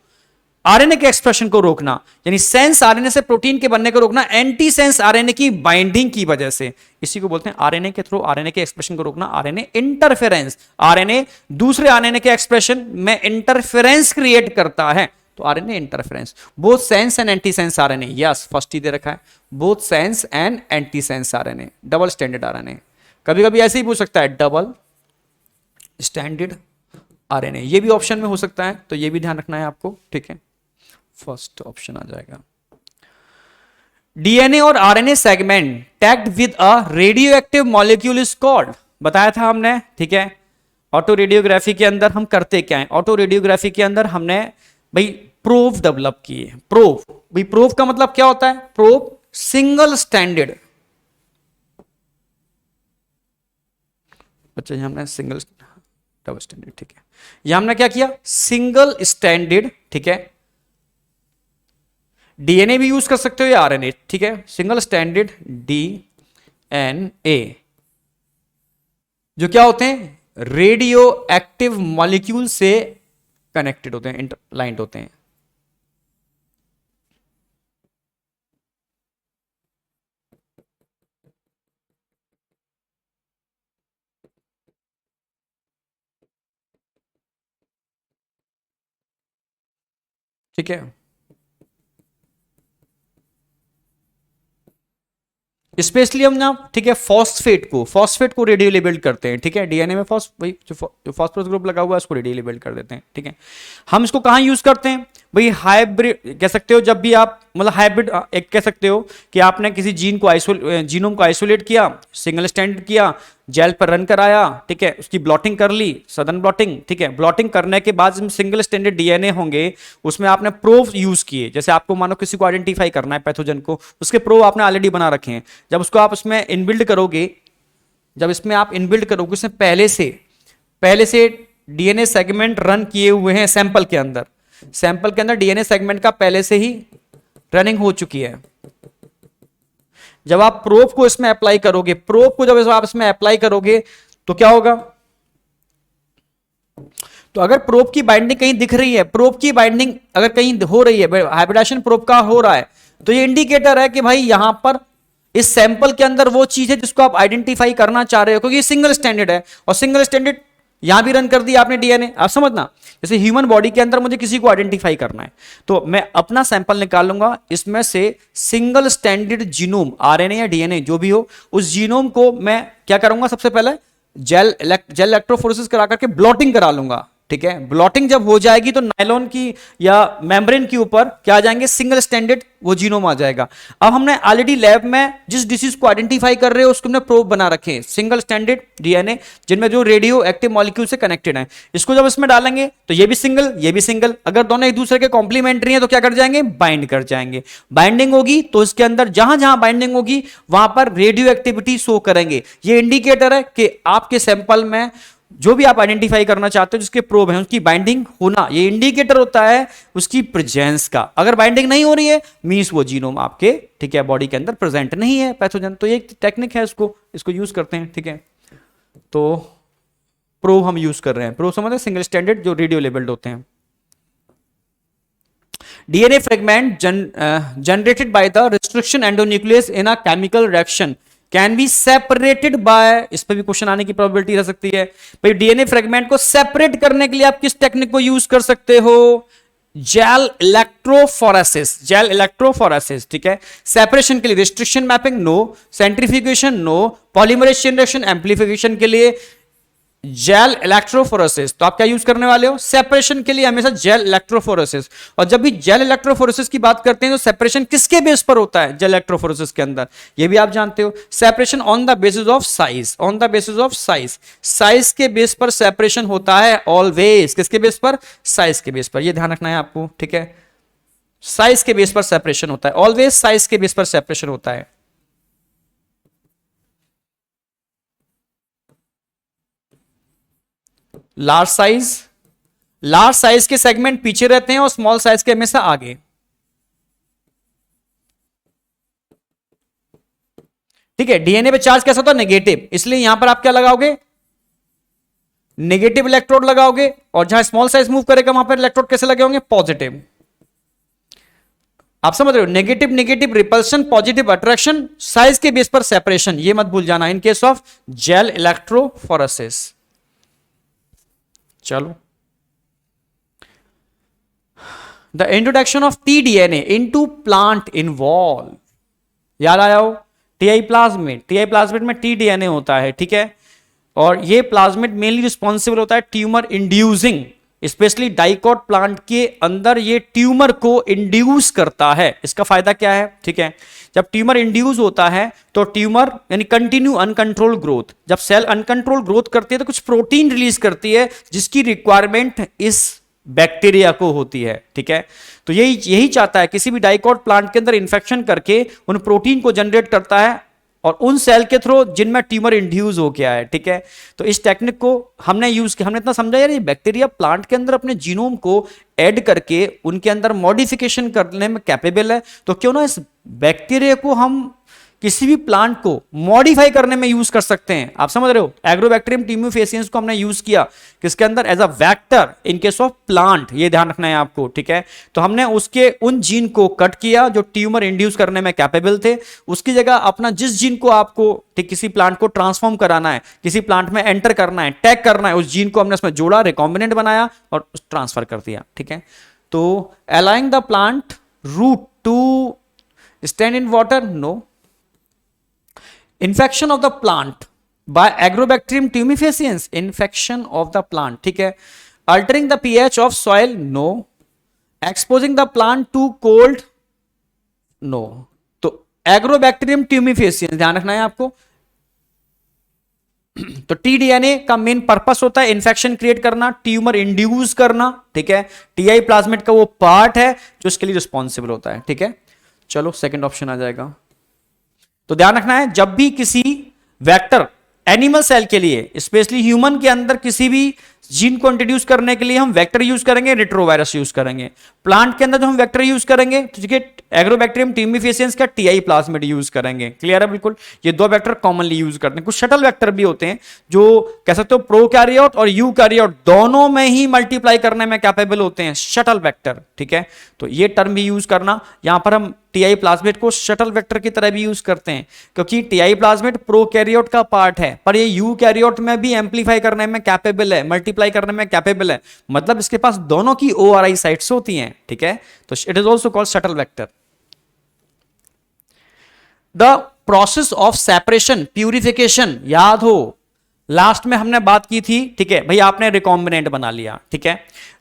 आरएनए के एक्सप्रेशन को रोकना, यानी सेंस आरएनए से प्रोटीन के बनने को रोकना, एंटी सेंस आरएनए की बाइंडिंग की वजह से, इसी को बोलते हैं आरएनए के थ्रू आरएनए के एक्सप्रेशन को रोकना, आरएनए इंटरफेरेंस। आरएनए दूसरे आरएनए के एक्सप्रेशन में इंटरफेरेंस क्रिएट करता है, तो RNA interference. Both sense and anti sense RNA, yes first ही दे रखा है, both sense and anti sense RNA, double standard RNA. कभी कभी ऐसे ही पूछ सकता है डबल स्टैंडर्ड आरएनए, ये भी ऑप्शन में हो सकता है, तो ये भी ध्यान रखना है आपको, ठीक है, फर्स्ट ऑप्शन आ जाएगा। डीएनए और RNA segment tagged with a radio active molecule is called, बताया था हमने, ठीक है। ऑटो रेडियोग्राफी के अंदर हम करते क्या है, ऑटो रेडियोग्राफी के अंदर हमने भाई प्रोब डेवलप किए। प्रोब, भाई प्रोब का मतलब क्या होता है? प्रोब सिंगल स्टैंडर्ड, अच्छा ये हमने सिंगल डबल स्टैंडर्ड, ठीक है, ये हमने क्या किया? सिंगल स्टैंडर्ड, ठीक है। डीएनए भी यूज कर सकते हो या आरएनए, ठीक है, सिंगल स्टैंडर्ड डीएनए जो क्या होते हैं? रेडियो एक्टिव मॉलिक्यूल से कनेक्टेड होते हैं, इंटरलाइंड होते हैं। ठीक है। स्पेशली हम ना, ठीक है, फॉस्फेट को रेडियो लेबल्ड करते हैं, ठीक है। डीएनए में वही जो फॉस्फोरस ग्रुप लगा हुआ है उसको रेडियो लेबल्ड कर देते हैं, ठीक है। हम इसको कहां यूज करते हैं भाई? हाइब्रिड कह सकते हो, जब भी आप मतलब हाइब्रिड एक कह सकते हो कि आपने किसी जीनोम को आइसोलेट किया, सिंगल स्टैंड किया, जेल पर रन कराया, ठीक है, उसकी ब्लॉटिंग कर ली, सडन ब्लॉटिंग, ठीक है। ब्लॉटिंग करने के बाद सिंगल स्टैंडर्ड डीएनए होंगे, उसमें आपने प्रोब यूज किए, जैसे आपको मानो किसी को आइडेंटिफाई करना है पैथोजन को, उसके प्रोब आपने ऑलरेडी बना रखे हैं। जब उसको आप उसमें इनबिल्ड करोगे, जब इसमें आप इनबिल्ड करोगे, उसमें पहले से डीएनए सेगमेंट रन किए हुए हैं सैंपल के अंदर डीएनए सेगमेंट का पहले से ही रनिंग हो चुकी है। जब आप प्रोब को इसमें अप्लाई करोगे, जब आप इसमें अप्लाई करोगे तो क्या होगा? तो अगर प्रोब की बाइंडिंग कहीं दिख रही है, प्रोब की बाइंडिंग अगर कहीं हो रही है, हाइब्रिडेशन प्रोब का हो रहा है, तो ये इंडिकेटर है कि भाई यहां पर इस सैंपल के अंदर वो चीज है जिसको आप आइडेंटिफाई करना चाह रहे हो, क्योंकि सिंगल स्टैंडर्ड है, और सिंगल स्टैंडर्ड यहां भी रन कर दिया आपने डीएनए। आप समझना, जैसे ह्यूमन बॉडी के अंदर मुझे किसी को आइडेंटिफाई करना है, तो मैं अपना सैंपल निकाल लूंगा, इसमें से सिंगल स्टैंडर्ड जीनोम, आरएनए या डीएनए जो भी हो, उस जीनोम को मैं क्या करूंगा? सबसे पहले जेल इलेक्ट्रोफोरेसिस करा करके ब्लॉटिंग करा लूंगा, ठीक है। ब्लॉटिंग जब हो जाएगी तो नायलॉन की या मेम्ब्रेन के ऊपर क्या आ जाएंगे? सिंगल स्टैंडर्ड वो जीनोम आ जाएगा। अब हमने ऑलरेडी लैब में जिस डिसीज को आइडेंटिफाई कर रहे हो उसको हमने प्रोब बना रखे हैं, सिंगल स्टैंडर्ड डीएनए, जिनमें जो रेडियो एक्टिव मॉलिक्यूल से कनेक्टेड है। इसको जब इसमें डालेंगे तो ये भी सिंगल, अगर दोनों एक दूसरे के कॉम्प्लीमेंट्री हैं तो क्या कर जाएंगे? बाइंड कर जाएंगे। बाइंडिंग होगी तो इसके अंदर जहां जहां बाइंडिंग होगी वहां पर रेडियो एक्टिविटी शो करेंगे। ये इंडिकेटर है कि आपके सैंपल में जो भी आप आइडेंटिफाई करना चाहते हो, जिसके प्रोब है, उसकी बाइंडिंग होना, ये इंडिकेटर होता है उसकी प्रेजेंस का। अगर बाइंडिंग नहीं हो रही है मींस वो जीनोम आपके, ठीक है, बॉडी के अंदर प्रेजेंट नहीं है पैथोजन। तो ये एक टेक्निक है, इसको यूज करते हैं, ठीक है। तो प्रोब हम यूज कर रहे हैं, प्रोब समझते हैं, सिंगल स्टैंडर्ड जो रेडियो लेबल्ड होते हैं। DNA fragment generated by the restriction endonuclease in a chemical reaction can be separated by, इस पर भी क्वेश्चन आने की प्रोबेबिलिटी रह सकती है। भाई डीएनए फ्रेगमेंट को सेपरेट करने के लिए आप किस टेक्निक को यूज कर सकते हो? जेल इलेक्ट्रोफोरेसिस, ठीक है। सेपरेशन के लिए restriction mapping no, centrifugation no, polymerase chain reaction amplification के लिए जेल इलेक्ट्रोफोरेसिस। तो आप क्या यूज करने वाले हो? सेपरेशन के लिए हमेशा जेल इलेक्ट्रोफोरेसिस। और जब भी जेल इलेक्ट्रोफोरेसिस की बात करते हैं तो सेपरेशन किसके बेस पर होता है जेल इलेक्ट्रोफोरेसिस के अंदर? ये भी आप जानते हो, separation on the basis of size, size के बेस पर सेपरेशन होता है ऑलवेज। किसके बेस पर? साइज के बेस पर। ये ध्यान रखना है आपको, ठीक है। साइज के बेस पर सेपरेशन होता है ऑलवेज, साइज के बेस पर सेपरेशन होता है। लार्ज साइज के सेगमेंट पीछे रहते हैं और स्मॉल साइज के हमेशा आगे। ठीक है। डीएनए पे चार्ज कैसा होता है? नेगेटिव, इसलिए यहां पर आप क्या लगाओगे? नेगेटिव इलेक्ट्रोड लगाओगे, और जहां स्मॉल साइज मूव करेगा वहां पर इलेक्ट्रोड कैसे लगे होंगे? पॉजिटिव। आप समझ रहे हो? Negative repulsion, positive attraction, size के बेस पर सेपरेशन, ये मत भूल जाना in case of gel electrophoresis. चलो, the introduction of TDNA into plant involve, याद आया हो? टीआई प्लाज्मिड में टीडीएनए होता है, ठीक है। और ये प्लाज्मिड मेनली रिस्पॉन्सिबल होता है tumour inducing, specially dicot plant के अंदर ये ट्यूमर को इंड्यूस करता है। इसका फायदा क्या है? ठीक है, जब ट्यूमर इंड्यूस होता है तो ट्यूमर यानी कंटिन्यू अनकंट्रोल ग्रोथ, जब सेल अनकंट्रोल ग्रोथ करती है तो कुछ प्रोटीन रिलीज करती है जिसकी रिक्वायरमेंट इस बैक्टीरिया को होती है, ठीक है। तो यही चाहता है, किसी भी डाइकॉट प्लांट के अंदर इंफेक्शन करके उन प्रोटीन को जनरेट करता है और उन सेल के थ्रू जिनमें ट्यूमर इंड्यूस हो गया है, ठीक है। तो इस टेक्निक को हमने यूज किया, हमने इतना समझा यार ये बैक्टीरिया प्लांट के अंदर अपने जीनोम को ऐड करके उनके अंदर मॉडिफिकेशन करने में कैपेबल है, तो क्यों ना इस बैक्टीरिया को हम किसी भी प्लांट को मॉडिफाई करने में यूज कर सकते हैं। आप समझ रहे हो? एग्रोबैक्टीरियम ट्यूम्योफेसियंस को हमने यूज किया किसके अंदर? As a vector in case of plant, ये ध्यान रखना है आपको, ठीक है। तो हमने उसके उन जीन को कट किया जो ट्यूमर इंड्यूस करने में कैपेबल थे, उसकी जगह अपना जिस जीन को आपको ठीक किसी प्लांट को ट्रांसफॉर्म कराना है, किसी प्लांट में एंटर करना है, टैग करना है, उस जीन को हमने उसमें जोड़ा, रिकॉम्बिनेंट बनाया और ट्रांसफर कर दिया, ठीक है। तो allowing the plant root to stand in water, no. Infection of the plant by Agrobacterium tumefaciens, infection of the plant, ठीक है. Altering the pH of soil, no. Exposing the plant to cold, no. तो Agrobacterium tumefaciens ध्यान रखना है आपको. तो T-DNA का main purpose होता है इन्फेक्शन क्रिएट करना, ट्यूमर इंड्यूस करना, ठीक है. टीआई प्लाज्मिड का वो पार्ट है जो इसके लिए रिस्पॉन्सिबल होता है, ठीक है. चलो सेकंड ऑप्शन आ जाएगा. तो ध्यान रखना है, जब भी किसी वेक्टर एनिमल सेल के लिए, स्पेशली ह्यूमन के अंदर किसी भी जीन को इंट्रोड्यूस करने के लिए हम वेक्टर यूज करेंगे, रेट्रोवायरस यूज करेंगे. प्लांट के अंदर जो हम वेक्टर यूज करेंगे, ठीक है, एग्रोबैक्टीरियम ट्यूमेफेसिएंस का टीआई प्लाज्मिड यूज करेंगे. क्लियर है बिल्कुल. ये दो वेक्टर कॉमनली यूज करते हैं. कुछ शटल वेक्टर भी होते हैं जो कह सकते हो प्रोकैरियोट और यूकैरियोट दोनों में ही मल्टीप्लाई करने में कैपेबल होते हैं, शटल वेक्टर, ठीक है. तो ये टर्म भी यूज करना. यहां पर हम टीआई प्लाज्मिड को शटल वेक्टर की तरह भी यूज करते हैं क्योंकि टीआई प्लाज्मिड प्रोकैरियोट का पार्ट है, पर ये यूकैरियोट में भी एम्पलीफाई करने में कैपेबल है, मल्टीप्लाई करने में कैपेबल है. मतलब इसके पास दोनों की ओआरआई साइट्स होती हैं, ठीक है. तो it is also called shuttle vector. The process of separation purification, याद हो लास्ट में हमने बात की थी, ठीक है भाई. आपने रिकॉम्बिनेंट बना लिया, ठीक है.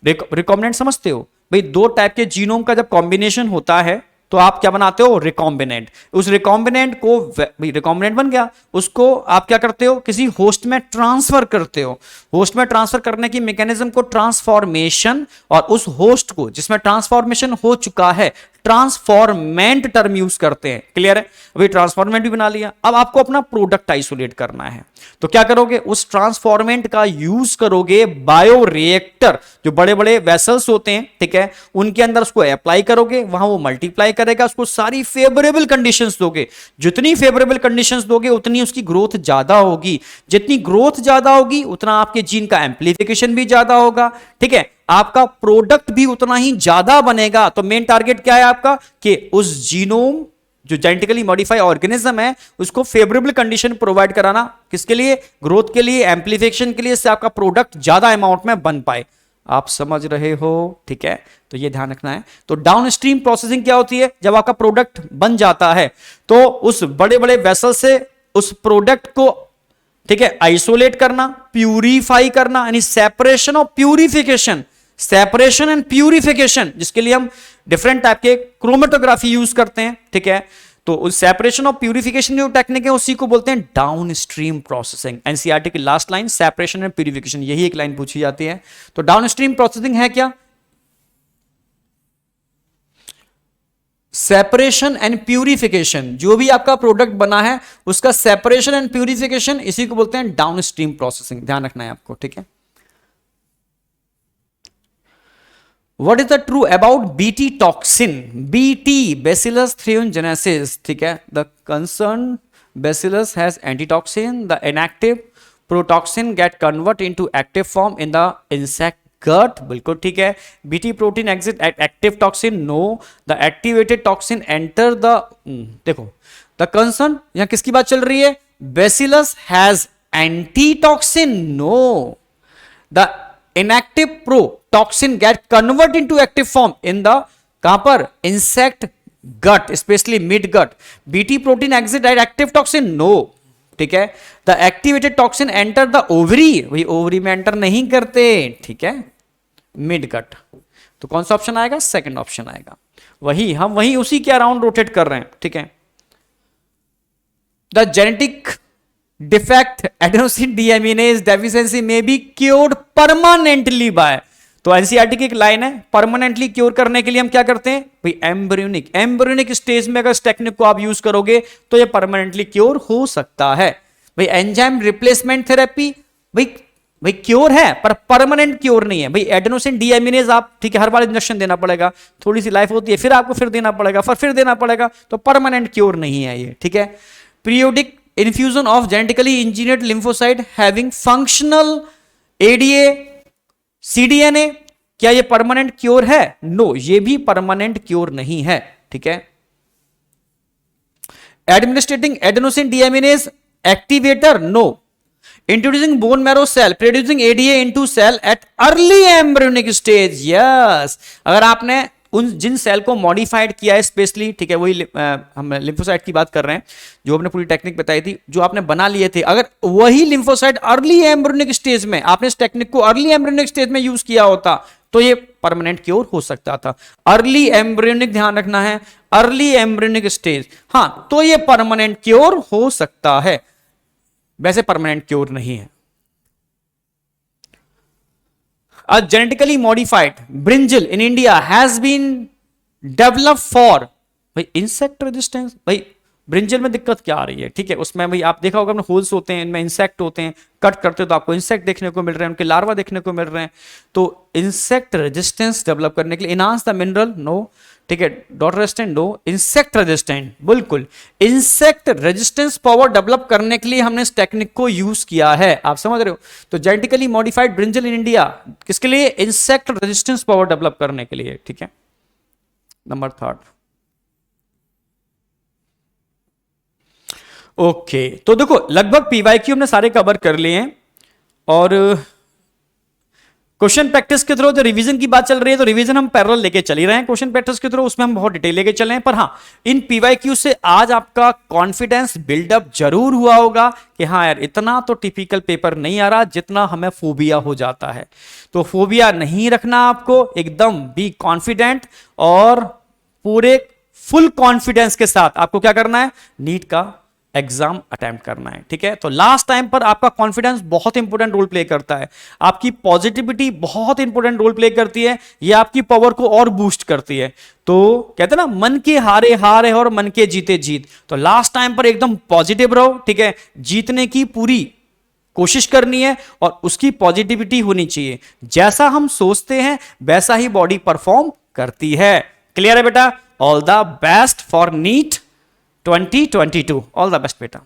रिकॉम्बिनेंट समझते हो भाई, दो टाइप के जीनोम का जब कॉम्बिनेशन होता है तो आप क्या बनाते हो, रिकॉम्बिनेंट. उस रिकॉम्बिनेंट को, रिकॉम्बिनेंट बन गया, उसको आप क्या करते हो, किसी होस्ट में ट्रांसफर करते हो. होस्ट में ट्रांसफर करने की मैकेनिज्म को ट्रांसफॉर्मेशन, और उस होस्ट को जिसमें ट्रांसफॉर्मेशन हो चुका है ट्रांसफॉर्मेंट टर्म यूज करते हैं. क्लियर है. अभी ट्रांसफॉर्मेंट भी बना लिया. अब आपको अपना प्रोडक्ट आइसोलेट करना है, तो क्या करोगे, उस ट्रांसफॉर्मेंट का यूज करोगे बायोरिएक्टर, जो बड़े बड़े वेसल्स होते हैं, ठीक है, उनके अंदर उसको अप्लाई करोगे, वहां वो मल्टीप्लाई करेगा, उसको सारी फेवरेबल कंडीशंस दोगे. जितनी फेवरेबल कंडीशंस दोगे उतनी उसकी ग्रोथ ज्यादा होगी. जितनी ग्रोथ ज्यादा होगी उतना आपके जीन का एम्प्लीफिकेशन भी ज्यादा होगा, ठीक है. आपका प्रोडक्ट भी उतना ही ज्यादा बनेगा. तो मेन टारगेट क्या है आपका, कि उस जीनोम जो जेनेटिकली मॉडिफाई ऑर्गेनिज्म है उसको फेवरेबल कंडीशन प्रोवाइड कराना. किसके लिए, ग्रोथ के लिए, एम्प्लीफिकेशन के लिए, इससे आपका प्रोडक्ट ज्यादा अमाउंट में बन पाए. आप समझ रहे हो, ठीक है. तो ये ध्यान रखना है. तो डाउनस्ट्रीम प्रोसेसिंग क्या होती है, जब आपका प्रोडक्ट बन जाता है तो उस बड़े बड़े वेसल से उस प्रोडक्ट को, ठीक है, आइसोलेट करना, प्यूरिफाई करना, यानी सेपरेशन और प्यूरिफिकेशन, सेपरेशन एंड प्यूरिफिकेशन, जिसके लिए हम डिफरेंट टाइप के क्रोमेटोग्राफी यूज करते हैं, ठीक है. तो उस सेपरेशन और प्यूरिफिकेशन जो टेक्निक है उसी को बोलते हैं डाउनस्ट्रीम प्रोसेसिंग. एनसीईआरटी की last line separation and purification, यही एक लाइन पूछी जाती है. तो डाउनस्ट्रीम प्रोसेसिंग है क्या, सेपरेशन एंड प्यूरिफिकेशन. जो भी आपका प्रोडक्ट बना है उसका सेपरेशन एंड प्यूरिफिकेशन, इसी को बोलते हैं डाउनस्ट्रीम प्रोसेसिंग. ध्यान रखना है आपको, ठीक है. What is the true about Bt toxin? Bt, Bacillus thuringiensis, ठीक है. The concerned bacillus has antitoxin. The inactive protoxin get convert into active form in the insect gut. बिल्कुल ठीक है. Bt protein exit at active toxin. No. The activated toxin enter the देखो, the concern यहाँ किसकी बात चल रही है, Bacillus has antitoxin. No. The inactive protoxin get convert into active form in the कहां पर, insect gut, especially mid gut. Bt protein exit at active toxin. No. ठीक है. The activated toxin enter the ovary. वही ovary में enter नहीं करते, ठीक है, मिड गट. तो कौन सा ऑप्शन आएगा, सेकंड ऑप्शन आएगा. वही हम वही उसी के अराउंड रोटेट कर रहे हैं, ठीक है. The genetic defect adenosine deaminase deficiency में बी क्योर्ड परमानेंटली बाय. तो एनसीईआरटी की एक लाइन है, परमानेंटली क्योर करने के लिए हम क्या करते हैं भाई, एम्ब्रियोनिक स्टेज में अगर इस टेक्निक को आप यूज करोगे तो ये परमानेंटली क्योर हो सकता है. भाई एंजाइम रिप्लेसमेंट थेरेपी, भाई क्योर है पर परमानेंट क्योर नहीं है. भाई एडेनोसिन डीएमिनेज आप, ठीक है, हर बार इंजेक्शन देना पड़ेगा, थोड़ी सी लाइफ होती है, फिर आपको फिर देना पड़ेगा, फिर देना पड़ेगा, तो परमानेंट क्योर नहीं है ये, ठीक है. Periodic infusion of genetically engineered lymphocyte having functional ADA cDNA, क्या ये परमानेंट क्योर है, नो, ये भी परमानेंट क्योर नहीं है, ठीक है. Administering adenosine deaminase activator, no. Introducing bone marrow cell producing ADA into cell at early embryonic stage. Yes, अगर आपने उन जिन सेल को मॉडिफाइड किया है स्पेशली, ठीक है, वही हम लिम्फोसाइट की बात कर रहे हैं, जो आपने पूरी टेक्निक बताई थी, जो आपने बना लिए थे, अगर वही लिम्फोसाइट अर्ली एम्ब्रियोनिक स्टेज में आपने इस टेक्निक को अर्ली एम्ब्रियोनिक स्टेज में यूज किया होता तो ये परमानेंट क्योर हो सकता था। अर्ली एम्ब्रियोनिक, ध्यान रखना है, अर्ली एम्ब्रियोनिक स्टेज, हां, तो ये परमानेंट क्योर हो सकता है, वैसे परमानेंट क्योर नहीं है। A genetically modified brinjal in India has been developed for भाई insect resistance। भाई ब्रिंजल में दिक्कत क्या आ रही है, ठीक है, उसमें भाई आप देखा होगा अपने होल्स होते हैं, इनमें इंसेक्ट होते हैं, कट करते हो तो आपको इंसेक्ट देखने को मिल रहे हैं, उनके लार्वा देखने को मिल रहे हैं। तो इंसेक्ट रेजिस्टेंस डेवलप करने के लिए इनहांस द मिनरल, नो, ठीक है, डॉट रेजिस्टेंट नो, इंसेक्ट रेजिस्टेंट, बिल्कुल, इंसेक्ट रेजिस्टेंस पावर डेवलप करने के लिए हमने इस टेक्निक को यूज किया है, आप समझ रहे हो। तो genetically modified brinjal in India किसके लिए, इंसेक्ट रेजिस्टेंस पावर डेवलप करने के लिए, ठीक है। नंबर 3 ओके, तो देखो लगभग पीवाईक्यू हमने सारे कवर कर लिए हैं, और क्वेश्चन प्रैक्टिस के थ्रू जो रिवीजन की बात चल रही है, तो रिवीजन हम पैरेलल लेके चल ही रहे हैं क्वेश्चन प्रैक्टिस के थ्रू, उसमें हम बहुत डिटेल लेके चले हैं। पर हाँ, इन पीवाईक्यू से आज आपका कॉन्फिडेंस बिल्डअप जरूर हुआ होगा कि हाँ यार, इतना तो टिपिकल पेपर नहीं आ रहा जितना हमें फोबिया हो जाता है। तो फोबिया नहीं रखना आपको, एकदम बी कॉन्फिडेंट, और पूरे फुल कॉन्फिडेंस के साथ आपको क्या करना है, नीट का एग्जाम अटेम्प्ट करना है, ठीक है। तो लास्ट टाइम पर आपका कॉन्फिडेंस बहुत इंपॉर्टेंट रोल प्ले करता है, आपकी पॉजिटिविटी बहुत इंपॉर्टेंट रोल प्ले करती है, ये आपकी पावर को और बूस्ट करती है। तो कहते हैं ना, मन के हारे हार है और मन के जीते जीत। तो लास्ट टाइम पर एकदम पॉजिटिव रहो, ठीक है, जीतने की पूरी कोशिश करनी है और उसकी पॉजिटिविटी होनी चाहिए। जैसा हम सोचते हैं वैसा ही बॉडी परफॉर्म करती है। क्लियर है बेटा? All the best for NEET 2022। All the best बेटा।